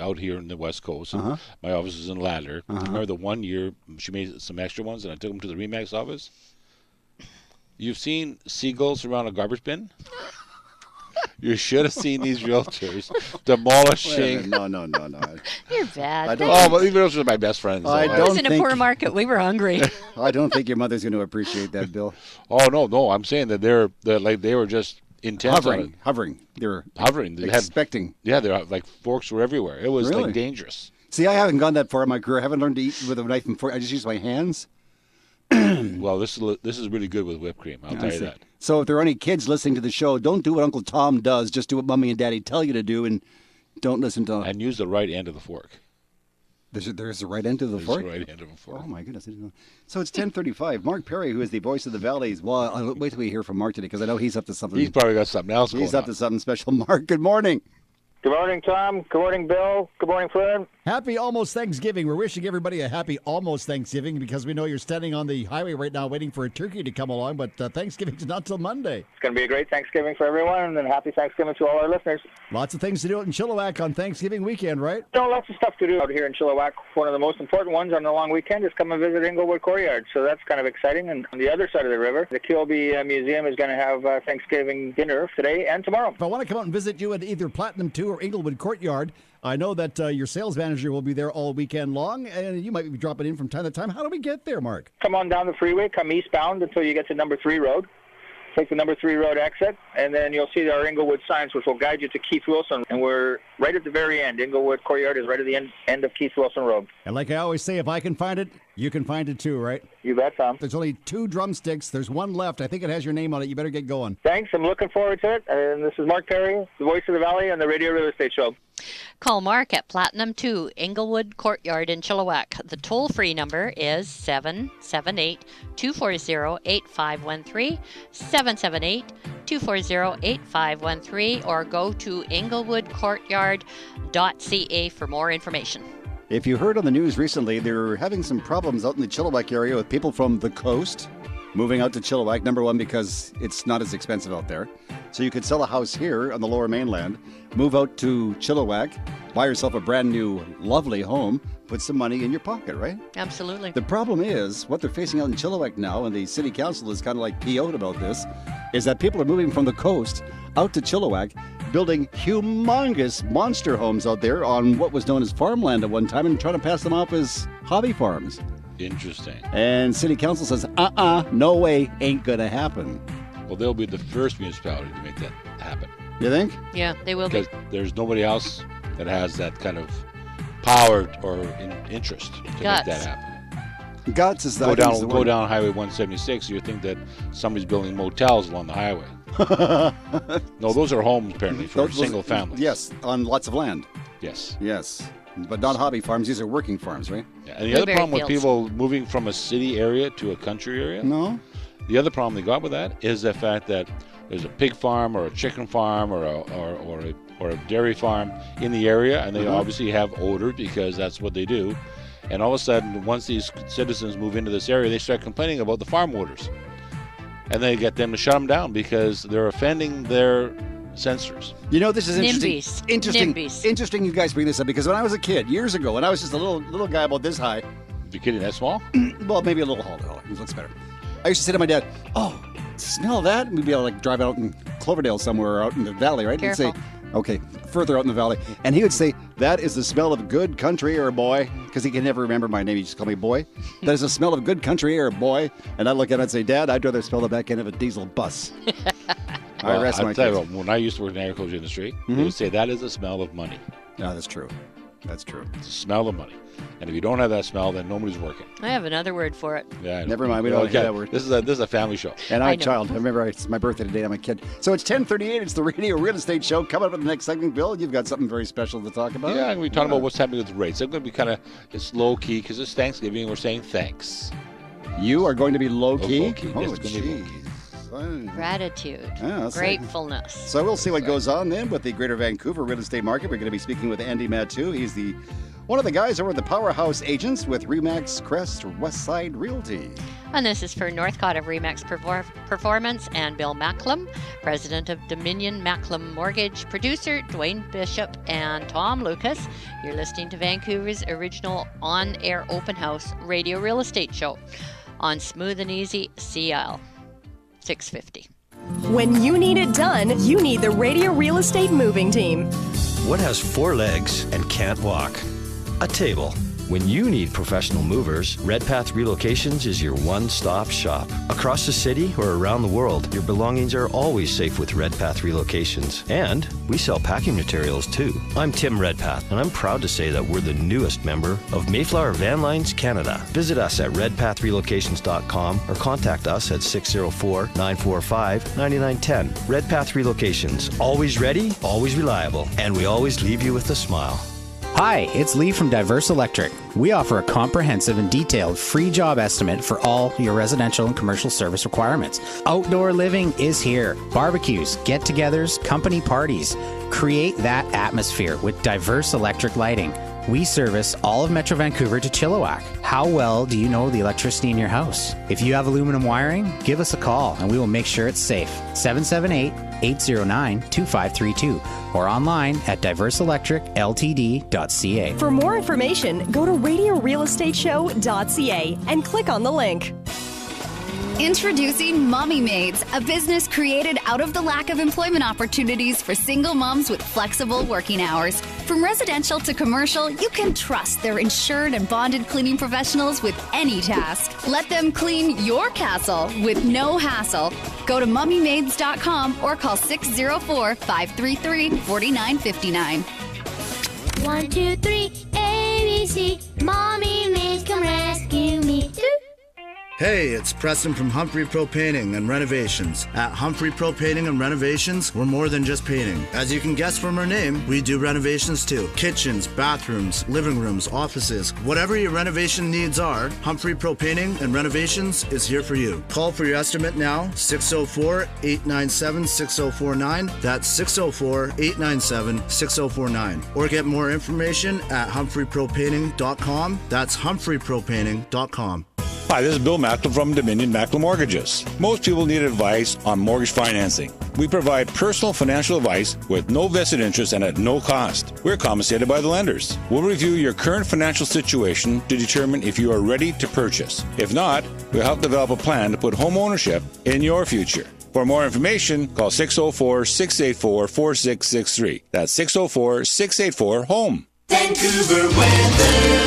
out here in the West Coast, and my office is in Ladler. Remember the one year she made some extra ones, and I took them to the Remax office? You've seen seagulls around a garbage bin? You should have seen these realtors demolishing. No. You're bad. But even those are my best friends. I was in a poor market. We were hungry. I don't think your mother's going to appreciate that, Bill. Oh no! I'm saying that they were just intense. Hovering. They're hovering. They expecting. They're like forks were everywhere. It was Really? like dangerous. See, I haven't gone that far in my career. I haven't learned to eat with a knife and fork. I just use my hands. Well, this is really good with whipped cream. I'll tell you that. So if there are any kids listening to the show, don't do what Uncle Tom does. Just do what Mommy and Daddy tell you to do, and don't listen to. And use the right end of the fork. There's a right end of the fork? There's a right end of a fork. Oh, my goodness. I didn't know. So it's 10:35. Mark Perry, who is the voice of the Valleys. Well, I'll wait till we hear from Mark today, because I know he's up to something. He's probably got something else going on. He's up to something special. Mark, good morning. Good morning, Tom. Good morning, Bill. Good morning, Fern. Happy almost Thanksgiving. We're wishing everybody a happy almost Thanksgiving, because we know you're standing on the highway right now waiting for a turkey to come along, but Thanksgiving's not till Monday. It's going to be a great Thanksgiving for everyone, and happy Thanksgiving to all our listeners. Lots of things to do out in Chilliwack on Thanksgiving weekend, right? Lots of stuff to do out here in Chilliwack. One of the most important ones on the long weekend is come and visit Inglewood Courtyard, so that's kind of exciting. And on the other side of the river, the Kilby Museum is going to have Thanksgiving dinner today and tomorrow. If I want to come out and visit you at either Platinum 2 or Inglewood Courtyard, I know that your sales manager will be there all weekend long, and you might be dropping in from time to time. How do we get there, Mark? Come on down the freeway, come eastbound until you get to number 3 road. Take the number 3 road exit, and then you'll see our Inglewood signs, which will guide you to Keith Wilson. And we're right at the very end. Inglewood Courtyard is right at the end of Keith Wilson Road. And like I always say, if I can find it, you can find it too, right? You bet, Tom. There's only 2 drumsticks. There's one left. I think it has your name on it. You better get going. Thanks. I'm looking forward to it. And this is Mark Perry, the voice of the Valley on the Radio Real Estate Show. Call Mark at Platinum 2, Inglewood Courtyard in Chilliwack. The toll-free number is 778-240-8513, 778-240-8513, or go to inglewoodcourtyard.ca for more information. If you heard on the news recently, they're having some problems out in the Chilliwack area with people from the coast moving out to Chilliwack. Number one, because it's not as expensive out there. So you could sell a house here on the Lower Mainland, move out to Chilliwack, buy yourself a brand new, lovely home, put some money in your pocket, right? Absolutely. The problem is, what they're facing out in Chilliwack now, and the city council is kind of like PO'd about this, is that people are moving from the coast out to Chilliwack, building humongous monster homes out there on what was known as farmland at one time, and trying to pass them off as hobby farms. Interesting. And city council says, no way, ain't gonna happen. Well, they'll be the first municipality to make that happen. You think? Yeah, they will be. Because there's nobody else that has that kind of power or interest to make that happen. Guts is the go down Highway 176. You think that somebody's building motels along the highway. No, those are homes apparently for single families. Yes, on lots of land. Yes. Yes. But not hobby farms. These are working farms, right? Yeah. And the other problem with people moving from a city area to a country area, the other problem they got with that is the fact that there's a pig farm or a chicken farm or a dairy farm in the area, and they obviously have odor because that's what they do. And all of a sudden, once these citizens move into this area, they start complaining about the farm odors. And they get them to shut them down because they're offending their sensors. You know, this is interesting. NIMBYs. Interesting you guys bring this up, because when I was a kid, years ago, when I was just a little guy about this high. You kidding, that small? Well, maybe a little taller. It looks better. I used to say to my dad, "Oh, smell that?" And we'd be able to drive out in Cloverdale somewhere out in the valley, right? Careful. He'd say, okay, further out in the valley. And he would say, "That is the smell of good country air, boy." Because he can never remember my name. He just called me boy. "That is the smell of good country air, boy." And I'd look at him and say, "Dad, I'd rather smell the back end of a diesel bus." Well, I'll tell you what, when I used to work in the agriculture industry, they would say that is the smell of money. No, that's true. That's true. It's the smell of money. And if you don't have that smell, then nobody's working. I have another word for it. Yeah, never mind. We don't hear that word. This is a family show. And I'm a child. I remember it's my birthday today. I'm a kid. So it's 10:38. It's the Radio Real Estate Show. Coming up in the next segment, Bill, you've got something very special to talk about. Yeah, we're talking about what's happening with rates. I'm going to be it's low key because it's Thanksgiving and we're saying thanks. You are going to be low key? Low key. Oh, Yes, it's going to be low key. Gratitude. Yeah, Gratefulness. So we'll see what goes on then with the Greater Vancouver real estate market. We're going to be speaking with Andy Mattu. He's one of the guys over at the Powerhouse Agents with Remax Crest Westside Realty. And this is for Northcott of Remax Performance and Bill Macklem, president of Dominion Macklem Mortgage, producer Dwayne Bishop and Tom Lucas. You're listening to Vancouver's original on-air open house radio real estate show on Smooth and Easy CL 650. When you need it done, you need the Radio Real Estate Moving Team. What has 4 legs and can't walk? A table. When you need professional movers, Redpath Relocations is your one-stop shop. Across the city or around the world, your belongings are always safe with Redpath Relocations. And we sell packing materials too. I'm Tim Redpath, and I'm proud to say that we're the newest member of Mayflower Van Lines Canada. Visit us at redpathrelocations.com or contact us at 604-945-9910. Redpath Relocations. Always ready, always reliable, and we always leave you with a smile. Hi, it's Lee from Diverse Electric. We offer a comprehensive and detailed free job estimate for all your residential and commercial service requirements. Outdoor living is here. Barbecues, get-togethers, company parties. Create that atmosphere with Diverse Electric lighting. We service all of Metro Vancouver to Chilliwack. How well do you know the electricity in your house? If you have aluminum wiring, give us a call and we will make sure it's safe. 778-809-2532 or online at diverseelectricltd.ca. For more information, go to RadioRealEstateShow.ca and click on the link. Introducing Mommy Maids, a business created out of the lack of employment opportunities for single moms with flexible working hours. From residential to commercial, you can trust their insured and bonded cleaning professionals with any task. Let them clean your castle with no hassle. Go to mummymaids.com or call 604-533-4959. 1, 2, 3, ABC. Mommy Maids come rescue me. Hey, it's Preston from Humphrey Pro Painting and Renovations. At Humphrey Pro Painting and Renovations, we're more than just painting. As you can guess from our name, we do renovations too. Kitchens, bathrooms, living rooms, offices, whatever your renovation needs are, Humphrey Pro Painting and Renovations is here for you. Call for your estimate now, 604-897-6049. That's 604-897-6049. Or get more information at humphreypropainting.com. That's humphreypropainting.com. Hi, this is Bill Macklem from Dominion Macklem Mortgages. Most people need advice on mortgage financing. We provide personal financial advice with no vested interest and at no cost. We're compensated by the lenders. We'll review your current financial situation to determine if you are ready to purchase. If not, we'll help develop a plan to put home ownership in your future. For more information, call 604-684-4663. That's 604-684-HOME. Vancouver weather.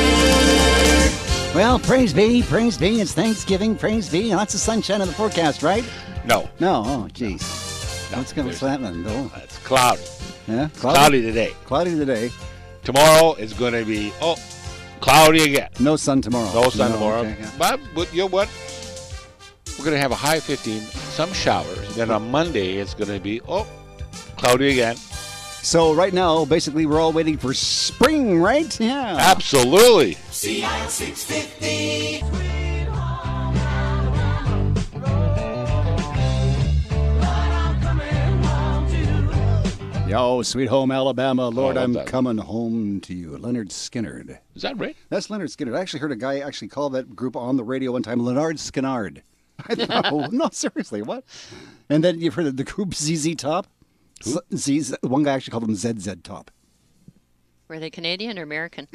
Well, praise be, it's Thanksgiving, praise be. Lots of sunshine in the forecast, right? No. No, oh, jeez. What's happening, though? It's cloudy. Yeah? Cloudy today. Cloudy today. Tomorrow is going to be, cloudy again. No sun tomorrow. No sun tomorrow. Okay, yeah. But you know what? We're going to have a high 15, some showers. Then on Monday, it's going to be, cloudy again. So right now, basically, we're all waiting for spring, right? Yeah. Absolutely. CIL 650. Yo, Sweet Home Alabama, Lord, I'm coming home to you. Leonard Skinnard. Is that right? That's Leonard Skinnard. I actually heard a guy call that group on the radio one time, Leonard Skinnard. I thought, no, seriously, what? And then you've heard of the group ZZ Top? One guy actually called them ZZ Top. Were they Canadian or American?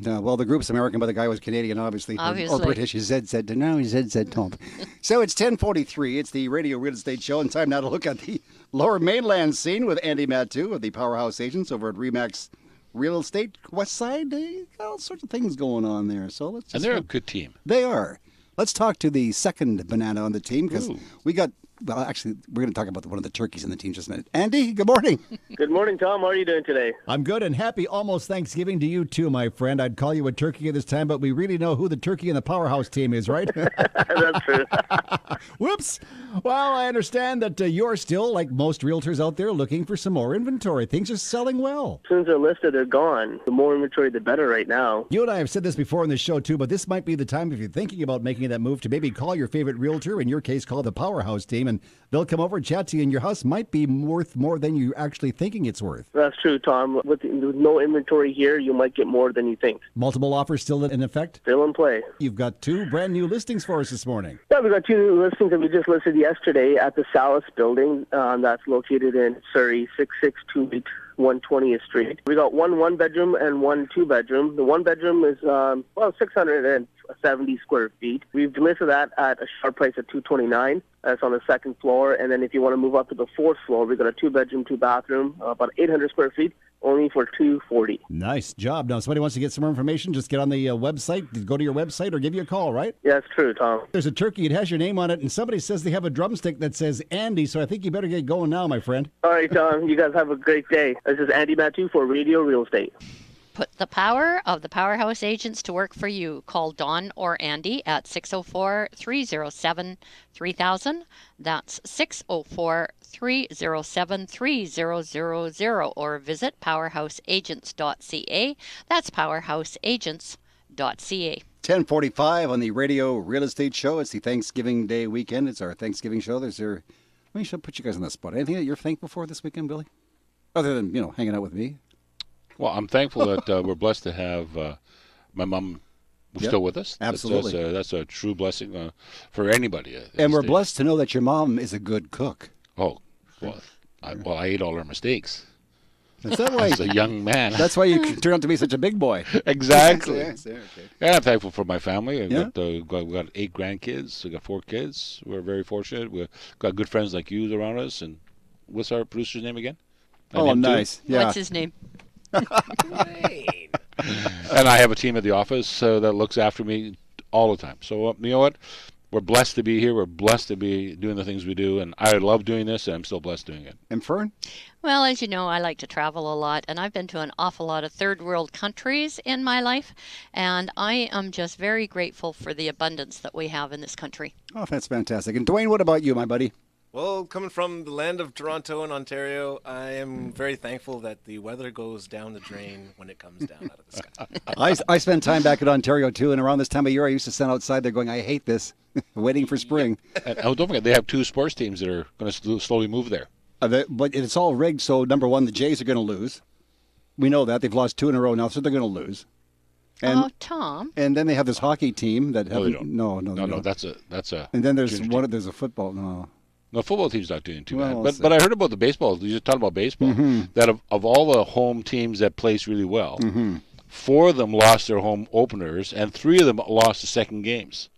Well, the group's American, but the guy was Canadian, obviously. Or British. He's ZZ. No, he's ZZ Top. So it's 10:43. It's the Radio Real Estate Show, and time now to look at the Lower Mainland scene with Andy Mattu of the Powerhouse Agents over at Remax Real Estate West Side. They got all sorts of things going on there. So let's. And they're a good team. They are. Let's talk to the second banana on the team because we got. Well, actually, we're going to talk about one of the turkeys in the team just a minute. Andy, good morning. Good morning, Tom. How are you doing today? I'm good, and happy almost Thanksgiving to you, too, my friend. I'd call you a turkey at this time, but we really know who the turkey in the Powerhouse team is, right? That's true. Whoops. Well, I understand that you're still, like most realtors out there, looking for some more inventory. Things are selling well. As soon as they're listed, they're gone. The more inventory, the better right now. You and I have said this before on the show, too, but this might be the time if you're thinking about making that move to maybe call your favorite realtor, in your case, call the Powerhouse team, and they'll come over and chat to you, and your house might be worth more than you're actually thinking it's worth. That's true, Tom. With no inventory here, you might get more than you think. Multiple offers still in effect? Still in play. You've got 2 brand new listings for us this morning. Yeah, we've got 2 new listings that we just listed yesterday at the Salas building that's located in Surrey, 6628 120th Street. We got 1 one-bedroom and 1 two-bedroom. The one-bedroom is, 670 square feet. We've listed that at a sharp price of $229. That's on the second floor. And then if you want to move up to the 4th floor, we've got a 2-bedroom, 2-bathroom, about 800 square feet. only for $240. Nice job. Now, if somebody wants to get some more information, just get on the website, go to your website, or give you a call, right? Yeah, it's true, Tom. There's a turkey. It has your name on it, and somebody says they have a drumstick that says Andy, so I think you better get going now, my friend. All right, Tom. You guys have a great day. This is Andy Matu for Radio Real Estate. Put the power of the Powerhouse agents to work for you. Call Dawn or Andy at 604-307-3000. That's 604-307-3000. Or visit powerhouseagents.ca. That's powerhouseagents.ca. 10:45 on the Radio Real Estate Show. It's the Thanksgiving Day weekend. It's our Thanksgiving show. Let me put you guys on the spot. Anything that you're thankful for this weekend, Billy? Other than, hanging out with me? Well, I'm thankful that we're blessed to have my mom still with us. Absolutely. That's a true blessing for anybody. And we're blessed to know that your mom is a good cook. Oh, well, I ate all her mistakes. Is that why? As a young man. That's why you turned out to be such a big boy. Exactly. Yes, okay. And I'm thankful for my family. We've got 8 grandkids. We've got 4 kids. We're very fortunate. We've got good friends like you around us. And what's our producer's name again? Oh, nice. Yeah. What's his name? And I have a team at the office that looks after me all the time. So you know what? We're blessed to be here. We're blessed to be doing the things we do. And I love doing this, and I'm still blessed doing it. And Fern? Well, as you know, I like to travel a lot, and I've been to an awful lot of third world countries in my life, and I am just very grateful for the abundance that we have in this country. Oh, that's fantastic. And Dwayne, what about you, my buddy? Well, coming from the land of Toronto and Ontario, I am very thankful that the weather goes down the drain when it comes down out of the sky. I spent time back in Ontario, too, and around this time of year, I used to stand outside there going, I hate this, waiting for spring. And don't forget, they have 2 sports teams that are going to slowly move there. But it's all rigged, so number one, the Jays are going to lose. We know that. They've lost 2 in a row now, so they're going to lose. And, Tom. And then they have this hockey team that No, they don't. No, that's a. And then there's there's a football. No, football team's not doing too Well, bad. But I heard about the baseball. You just talked about baseball. That of all the home teams that place really well, 4 of them lost their home openers, and 3 of them lost the second games.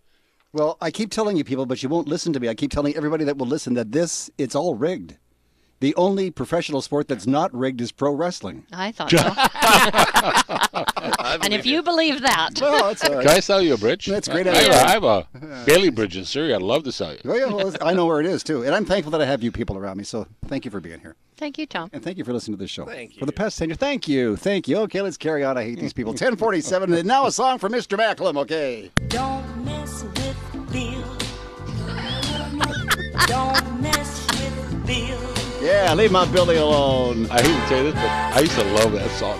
Well, I keep telling you people, but you won't listen to me. I keep telling everybody that will listen that it's all rigged. The only professional sport that's not rigged is pro wrestling. I thought so. And if you believe that. Well, that's all right. Can I sell you a bridge? That's great. I have a Bailey bridge in Surrey. I'd love to sell you. Oh, yeah, well, I know where it is, too. And I'm thankful that I have you people around me, so thank you for being here. Thank you, Tom. And thank you for listening to this show. Thank you. For the past 10 years. Thank you. Okay, let's carry on. I hate these people. 10:47, and now a song for Mr. Macklem, okay? Don't mess with Bill. Don't mess with Bill. Yeah, leave my Billy alone. I hate to say this, but I used to love that song.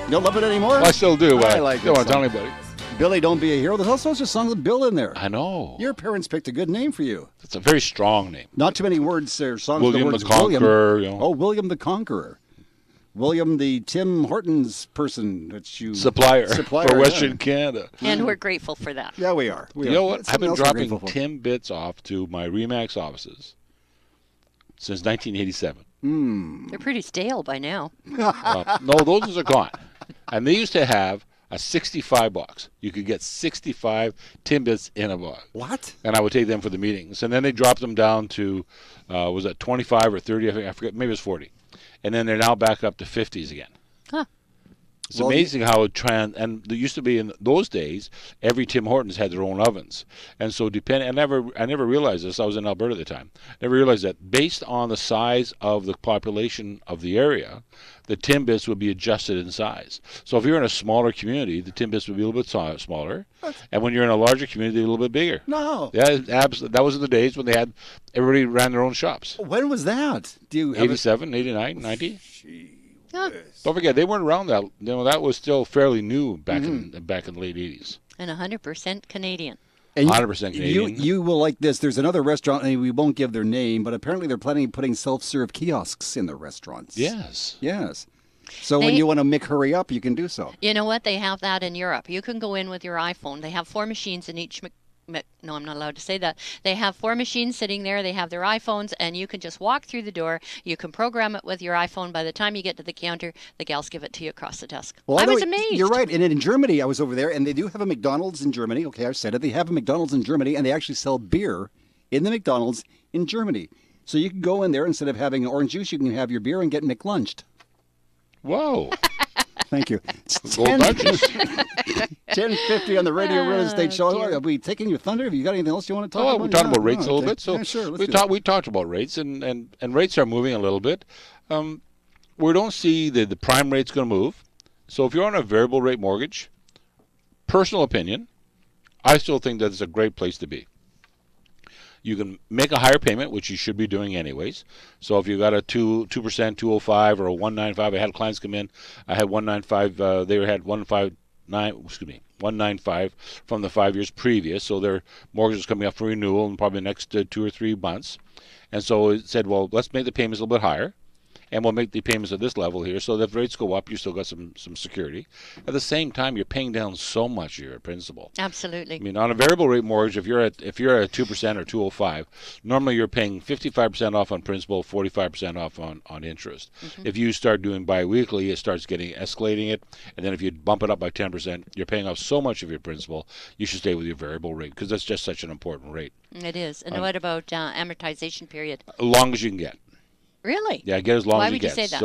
You don't love it anymore? Well, I still do, but I like don't that want to tell song. anybody. Billy, don't be a hero. There's all sorts of songs with Bill in there. I know. Your parents picked a good name for you. It's a very strong name. Not too many words or songs William with the the words Conqueror. William. Oh, William the Conqueror. William the Tim Hortons person that you... Supplier for Western yeah. Canada. And we're grateful for that. Yeah, we are. You know what? I've been dropping Tim bits off to my RE/MAX offices since 1987. They're pretty stale by now. No, those are gone. And they used to have a 65 box. You could get 65 Timbits in a box. What? And I would take them for the meetings. And then they dropped them down to, was it 25 or 30? I forget. Maybe it was 40. And then they're now back up to 50s again. Huh. It's amazing how it and there used to be in those days, every Tim Hortons had their own ovens. And so I never realized this. I was in Alberta at the time. Never realized that based on the size of the population of the area, the Timbits would be adjusted in size. So if you're in a smaller community, the Timbits would be a little bit smaller. And when you're in a larger community, they're a little bit bigger. No. Yeah, absolutely. That was in the days when everybody ran their own shops. When was that? Do you 87, 89, 90? Huh. Don't forget, they weren't around that. That was still fairly new back in the late 80s. And 100% Canadian. And 100% Canadian. You will like this. There's another restaurant, and we won't give their name, but apparently they're planning on putting self-serve kiosks in the restaurants. Yes. Yes. So when you want to hurry up, you can do so. You know what? They have that in Europe. You can go in with your iPhone. They have 4 machines in each... No, I'm not allowed to say that. They have 4 machines sitting there. They have their iPhones, and you can just walk through the door. You can program it with your iPhone. By the time you get to the counter, the gals give it to you across the desk. Well, I was amazed. You're right. And in Germany, I was over there, and they do have a McDonald's in Germany. Okay, I've said it. They have a McDonald's in Germany, and they actually sell beer in the McDonald's in Germany. So you can go in there, instead of having orange juice, you can have your beer and get McLunched. Whoa. Thank you. It's Gold Duchess. 10:50 on the Radio Real Estate Show. Are we taking your thunder? Have you got anything else you want to talk about? We talked about rates a little okay. bit. So yeah, sure. we talked about rates, and rates are moving a little bit. We don't see the prime rate's going to move. So if you're on a variable rate mortgage, personal opinion, I still think that it's a great place to be. You can make a higher payment, which you should be doing anyways. So if you got a 2%, 205 or a 195, I had clients come in. I had 195. They had 195 from the 5 years previous. So their mortgage is coming up for renewal in probably the next 2 or 3 months. And so it said, well, let's make the payments a little bit higher. And we'll make the payments at this level here. So that if rates go up, you still got some security. At the same time, you're paying down so much of your principal. Absolutely. I mean, on a variable rate mortgage, if you're at 2% or 205, normally you're paying 55% off on principal, 45% off on interest. Mm-hmm. If you start doing biweekly, it starts escalating it. And then if you bump it up by 10%, you're paying off so much of your principal, you should stay with your variable rate because that's just such an important rate. It is. And what about amortization period? As long as you can get. Really? Yeah, get as long Why as you would get. You say that?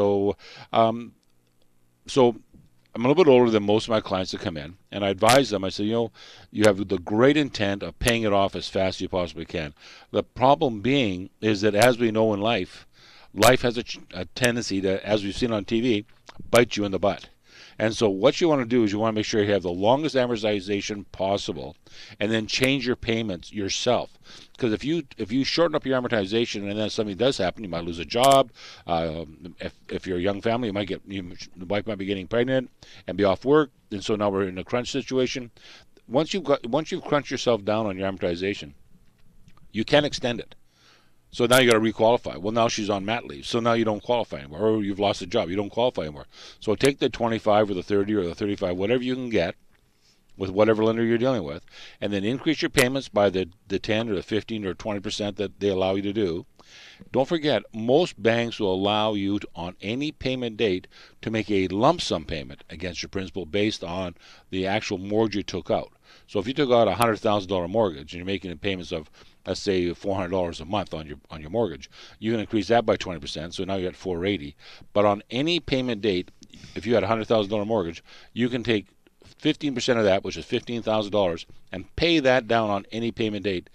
So I'm a little bit older than most of my clients that come in, and I advise them. I say, you have the great intent of paying it off as fast as you possibly can. The problem being is that, as we know in life has a tendency to, as we've seen on TV, bite you in the butt. And so what you want to do is you want to make sure you have the longest amortization possible, and then change your payments yourself. Because if you shorten up your amortization and then something does happen, you might lose a job. If you're a young family, the wife might be getting pregnant and be off work, and so now we're in a crunch situation. Once you've crunched yourself down on your amortization, you can't extend it. So now you got to requalify. Well, now she's on mat leave, so now you don't qualify anymore, or you've lost a job, you don't qualify anymore. So take the 25 or the 30 or the 35, whatever you can get, with whatever lender you're dealing with, and then increase your payments by the 10 or the 15 or 20% that they allow you to do. Don't forget, most banks will allow you to, on any payment date, to make a lump sum payment against your principal based on the actual mortgage you took out. So if you took out a $100,000 mortgage and you're making payments of, let's say, $400 a month on your mortgage, you can increase that by 20%. So now you're at $480. But on any payment date, if you had a $100,000 mortgage, you can take 15% of that, which is $15,000, and pay that down on any payment date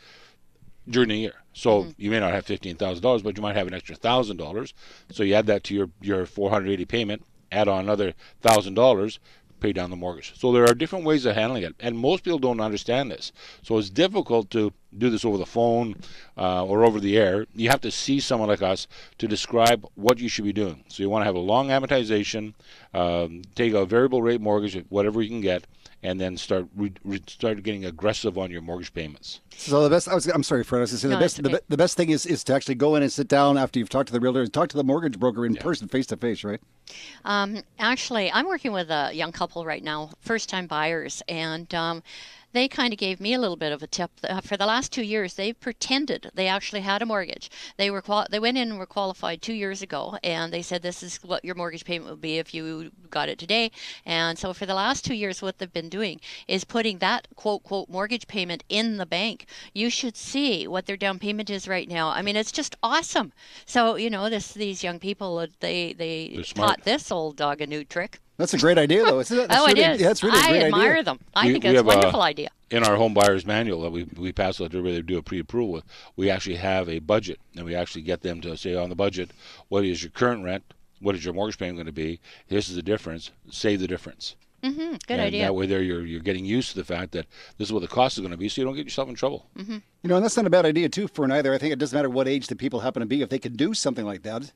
during the year. So you may not have $15,000, but you might have an extra $1,000. So you add that to your $480 payment, add on another $1,000, pay down the mortgage. So there are different ways of handling it, and most people don't understand this. So it's difficult to do this over the phone or over the air. You have to see someone like us to describe what you should be doing. So you want to have a long amortization, take a variable rate mortgage, whatever you can get, and then start getting aggressive on your mortgage payments. So the best, I'm sorry, Fred, I was going to say the best thing is to actually go in and sit down after you've talked to the realtor, talk to the mortgage broker in person, face to face, right? Actually, I'm working with a young couple right now, first-time buyers, and they kind of gave me a little bit of a tip. For the last 2 years, they've pretended they actually had a mortgage. They went in and were qualified 2 years ago, and they said this is what your mortgage payment would be if you got it today. And so for the last 2 years, what they've been doing is putting that quote mortgage payment in the bank. You should see what their down payment is right now. I mean, it's just awesome. So these young people, they taught this old dog a new trick. That's a great idea, though, isn't it? It is. Yeah, it's really a great idea. I admire them. I think it's a wonderful idea. In our home buyer's manual that we pass out to everybody to do a pre-approval with, we actually have a budget, and we actually get them to say on the budget, what is your current rent? What is your mortgage payment going to be? This is the difference. Save the difference. Good and idea. That way, you're getting used to the fact that this is what the cost is going to be, so you don't get yourself in trouble. Mm-hmm. And that's not a bad idea too for either. I think it doesn't matter what age the people happen to be. If they could do something like that,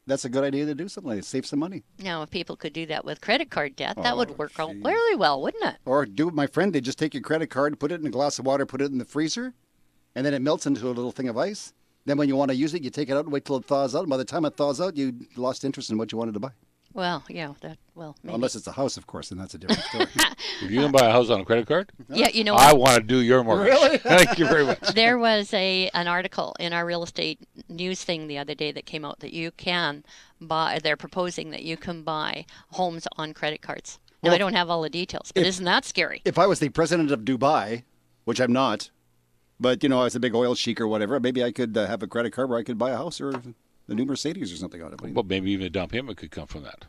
that's a good idea to do something like that. Save some money. Now, if people could do that with credit card debt, that would work out really well, wouldn't it? Or do it, my friend. They just take your credit card, put it in a glass of water, put it in the freezer, and then it melts into a little thing of ice. Then when you want to use it, you take it out and wait till it thaws out. And by the time it thaws out, you lost interest in what you wanted to buy. Well, yeah, maybe. Unless it's a house, of course, and that's a different story. If you can buy a house on a credit card, yeah, I want to do your mortgage. Really? Thank you very much. There was an article in our real estate news thing the other day that came out that you can buy. They're proposing that you can buy homes on credit cards. Now, I don't have all the details, but isn't that scary? If I was the president of Dubai, which I'm not, but I was a big oil sheik or whatever, maybe I could have a credit card where I could buy a house or the new Mercedes or something on it. Well, maybe even a down payment could come from that.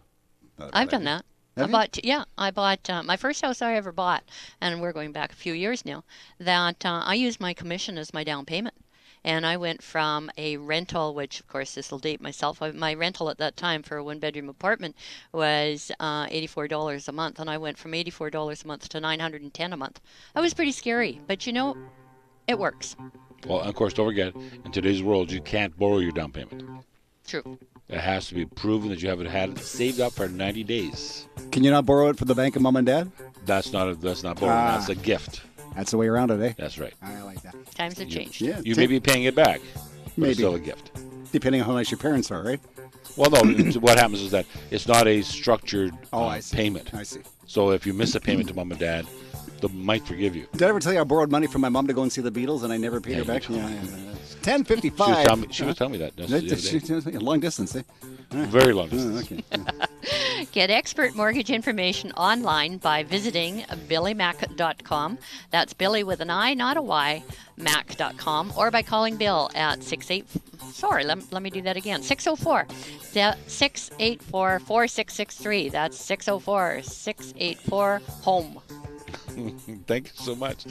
I've done that. Have I bought my first house I ever bought, and we're going back a few years now, that I used my commission as my down payment. And I went from a rental, which of course this will date myself. My rental at that time for a one-bedroom apartment was $84 a month, and I went from $84 a month to $910 a month. That was pretty scary, but you know, it works. Well, of course, don't forget, in today's world, you can't borrow your down payment. True. It has to be proven that you haven't had it saved up for 90 days. Can you not borrow it from the bank of mom and dad? That's not borrowing. That's a gift. That's the way around it, eh? That's right. I like that. Times have changed. Yeah, You may be paying it back, but Maybe. it's still a gift. Depending on how nice your parents are, right? Well, no, what happens is that it's not a structured I see. payment. I see. So if you miss a payment to mom and dad, they might forgive you. Did I ever tell you I borrowed money from my mom to go and see the Beatles and I never paid her back? Yeah. 10:55. She was telling me that. The other day. Long distance, eh? Very long distance. Okay. Get expert mortgage information online by visiting billymac.com. That's Billy with an I, not a Y, mac.com, or by calling Bill at let me do that again. 604-684-4663. That's 604-684-HOME. Thank you so much.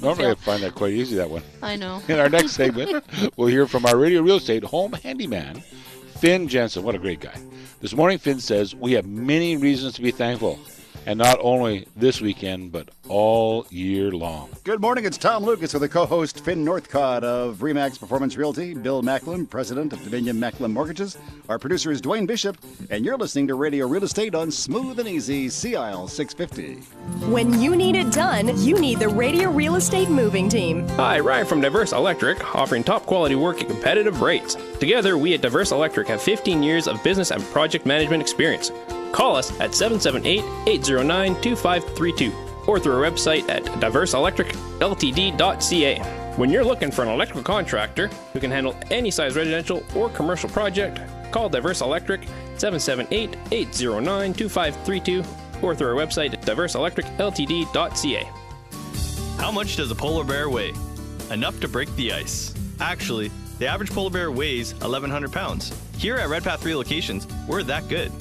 Normally I find that quite easy, that one. I know. In our next segment, we'll hear from our Radio Real Estate home handyman, Finn Jensen. What a great guy. This morning, Finn says, we have many reasons to be thankful. And not only this weekend, but all year long. Good morning. It's Tom Lucas with the co-host Finn Northcott of Remax Performance Realty, Bill Macklem, president of Dominion Macklem Mortgages. Our producer is Dwayne Bishop, and you're listening to Radio Real Estate on Smooth and Easy CIL 650. When you need it done, you need the Radio Real Estate moving team. Hi, Ryan from Diverse Electric, offering top quality work at competitive rates. Together, we at Diverse Electric have 15 years of business and project management experience. Call us at 778-809-2532 or through our website at diverseelectricltd.ca. When you're looking for an electrical contractor who can handle any size residential or commercial project, call Diverse Electric 778-809-2532 or through our website at diverseelectricltd.ca. How much does a polar bear weigh? Enough to break the ice. Actually, the average polar bear weighs 1,100 pounds. Here at Redpath Relocations, we're that good.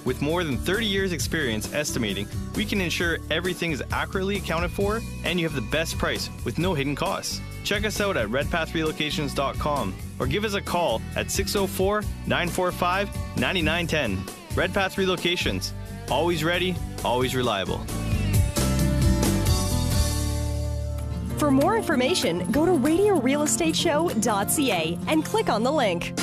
With more than 30 years experience estimating, we can ensure everything is accurately accounted for and you have the best price with no hidden costs. Check us out at redpathrelocations.com or give us a call at 604-945-9910. Redpath Relocations. Always ready, always reliable. For more information, go to RadioRealEstateShow.ca and click on the link.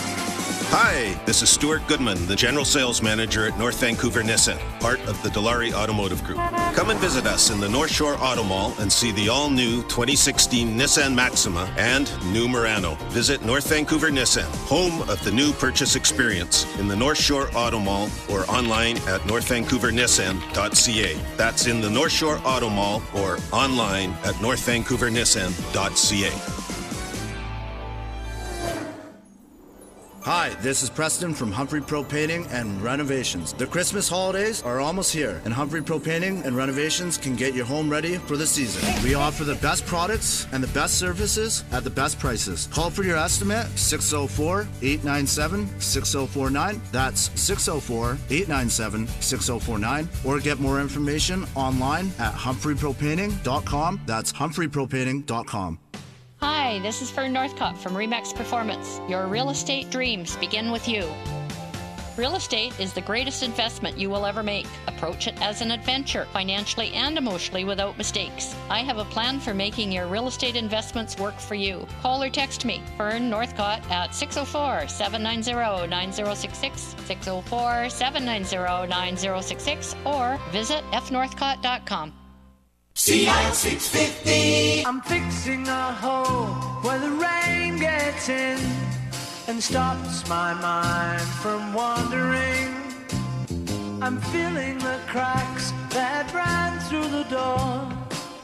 Hi, this is Stuart Goodman, the General Sales Manager at North Vancouver Nissan, part of the Dilawri Automotive Group. Come and visit us in the North Shore Auto Mall and see the all-new 2016 Nissan Maxima and new Murano. Visit North Vancouver Nissan, home of the new purchase experience, in the North Shore Auto Mall or online at northvancouvernissan.ca. That's in the North Shore Auto Mall or online at northvancouvernissan.ca. Hi, this is Preston from Humphrey Pro Painting and Renovations. The Christmas holidays are almost here, and Humphrey Pro Painting and Renovations can get your home ready for the season. We offer the best products and the best services at the best prices. Call for your estimate, 604-897-6049. That's 604-897-6049. Or get more information online at humphreypropainting.com. That's humphreypropainting.com. Hi, this is Fern Northcott from Remax Performance. Your real estate dreams begin with you. Real estate is the greatest investment you will ever make. Approach it as an adventure, financially and emotionally without mistakes. I have a plan for making your real estate investments work for you. Call or text me, Fern Northcott, at 604-790-9066, 604-790-9066, or visit fnorthcott.com. CIL 650. I'm fixing a hole where the rain gets in and stops my mind from wandering. I'm filling the cracks that ran through the door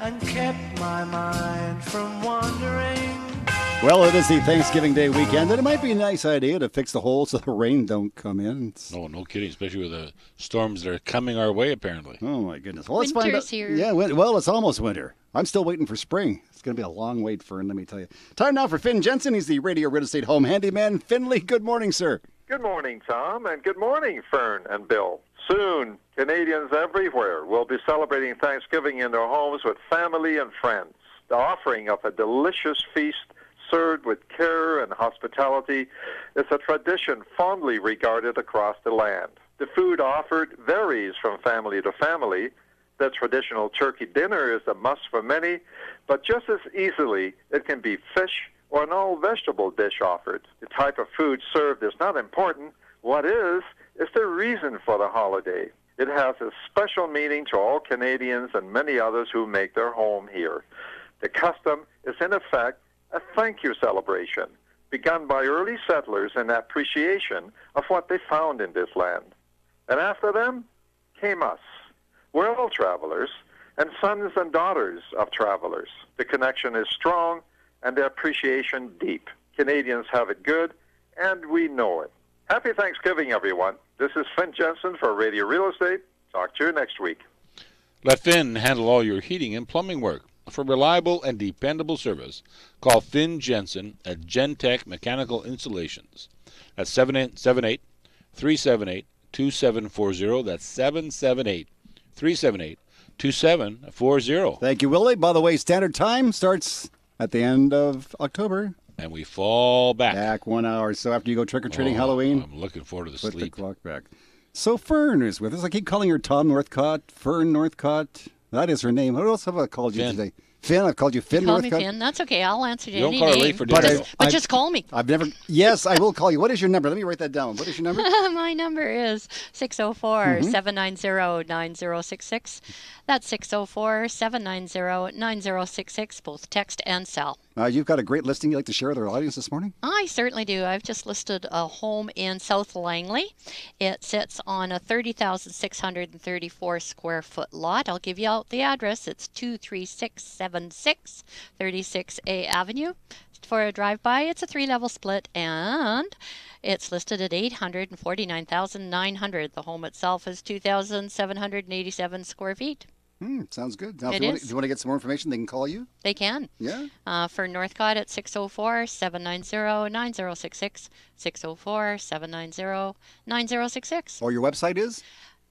and kept my mind from wandering. Well, it is the Thanksgiving Day weekend, and it might be a nice idea to fix the hole so the rain don't come in. No kidding, especially with the storms that are coming our way, apparently. Oh, my goodness. Well, let's Winter's find out. here. Yeah, well, it's almost winter. I'm still waiting for spring. It's going to be a long wait, Fern, let me tell you. Time now for Finn Jensen. He's the Radio Real Estate Home Handyman. Finley, good morning, sir. Good morning, Tom, and good morning, Fern and Bill. Soon, Canadians everywhere will be celebrating Thanksgiving in their homes with family and friends. The offering of a delicious feast served with care and hospitality is a tradition fondly regarded across the land. The food offered varies from family to family. The traditional turkey dinner is a must for many, but just as easily it can be fish or an all-vegetable dish offered. The type of food served is not important. What is the reason for the holiday. It has a special meaning to all Canadians and many others who make their home here. The custom is, in effect, a thank you celebration, begun by early settlers in appreciation of what they found in this land. And after them came us. We're all travelers, and sons and daughters of travelers. The connection is strong, and the appreciation deep. Canadians have it good, and we know it. Happy Thanksgiving, everyone. This is Finn Jensen for Radio Real Estate. Talk to you next week. Let Finn handle all your heating and plumbing work. For reliable and dependable service, call Finn Jensen at Gentech Mechanical Installations. That's 778-378-2740. That's 778-378-2740. Thank you, Willie. By the way, standard time starts at the end of October. And we fall back. Back 1 hour. So after you go trick-or-treating Halloween, I'm looking forward to the put sleep. the clock back. So Fern is with us. I keep calling her Tom Northcott, Fern Northcott. That is her name. What else have I called you today? Finn. I've called you Finn Call Northcott. me Finn. That's okay. I'll answer to You don't any call her name. late for dinner. But just call me. I've never. Yes, I will call you. What is your number? Let me write that down. What is your number? My number is 604-790-9066. That's 604-790-9066, both text and cell. You've got a great listing you'd like to share with our audience this morning? I certainly do. I've just listed a home in South Langley. It sits on a 30,634 square foot lot. I'll give you out the address. It's 23676 36A Avenue. For a drive-by, it's a 3-level split, and it's listed at $849,900. The home itself is 2,787 square feet. Sounds good. Now, It if is. you want to get some more information, they can call you? They can. Yeah. For Northcott at 604-790-9066, 604-790-9066. Or your website is?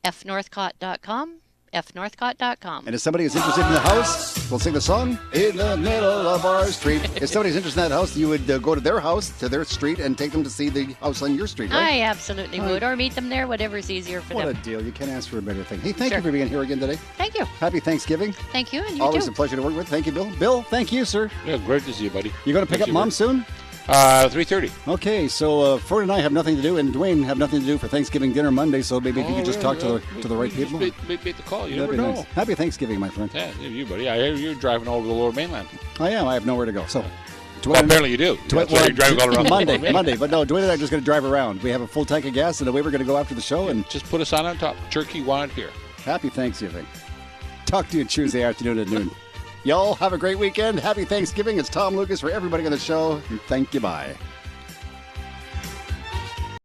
fnorthcott.com, fnorthcott.com. And if somebody is interested in the house, we'll sing the song, In the Middle of Our Street. If somebody's interested in that house, you would go to their house, to their street, and take them to see the house on your street, right? I absolutely would, or meet them there, whatever's easier for What them. a deal. You can't ask for a better thing. Hey, thank you for being here again today. Thank you. Happy Thanksgiving. Thank you, and you Always too. a pleasure to work with. Thank you, Bill. Bill, thank you, sir. Yeah, great to see you, buddy. You going to pick up Mom soon? 3:30. Okay, so Ford and I have nothing to do, and Dwayne have nothing to do for Thanksgiving dinner Monday, so maybe if you could just talk to the right people. Make the call. You That'd never be know. nice. Happy Thanksgiving, my friend. Yeah, you, buddy. I hear you're driving all over the Lower Mainland. I am. I have nowhere to go. So, Well, apparently you do. That's why you're driving all around. Monday. But no, Dwayne and I are just going to drive around. We have a full tank of gas, and away we're going to go after the show. And just put us on top. Turkey wanted here. Happy Thanksgiving. Talk to you Tuesday afternoon at noon. Y'all have a great weekend. Happy Thanksgiving. It's Tom Lucas for everybody on the show. And thank you. Bye.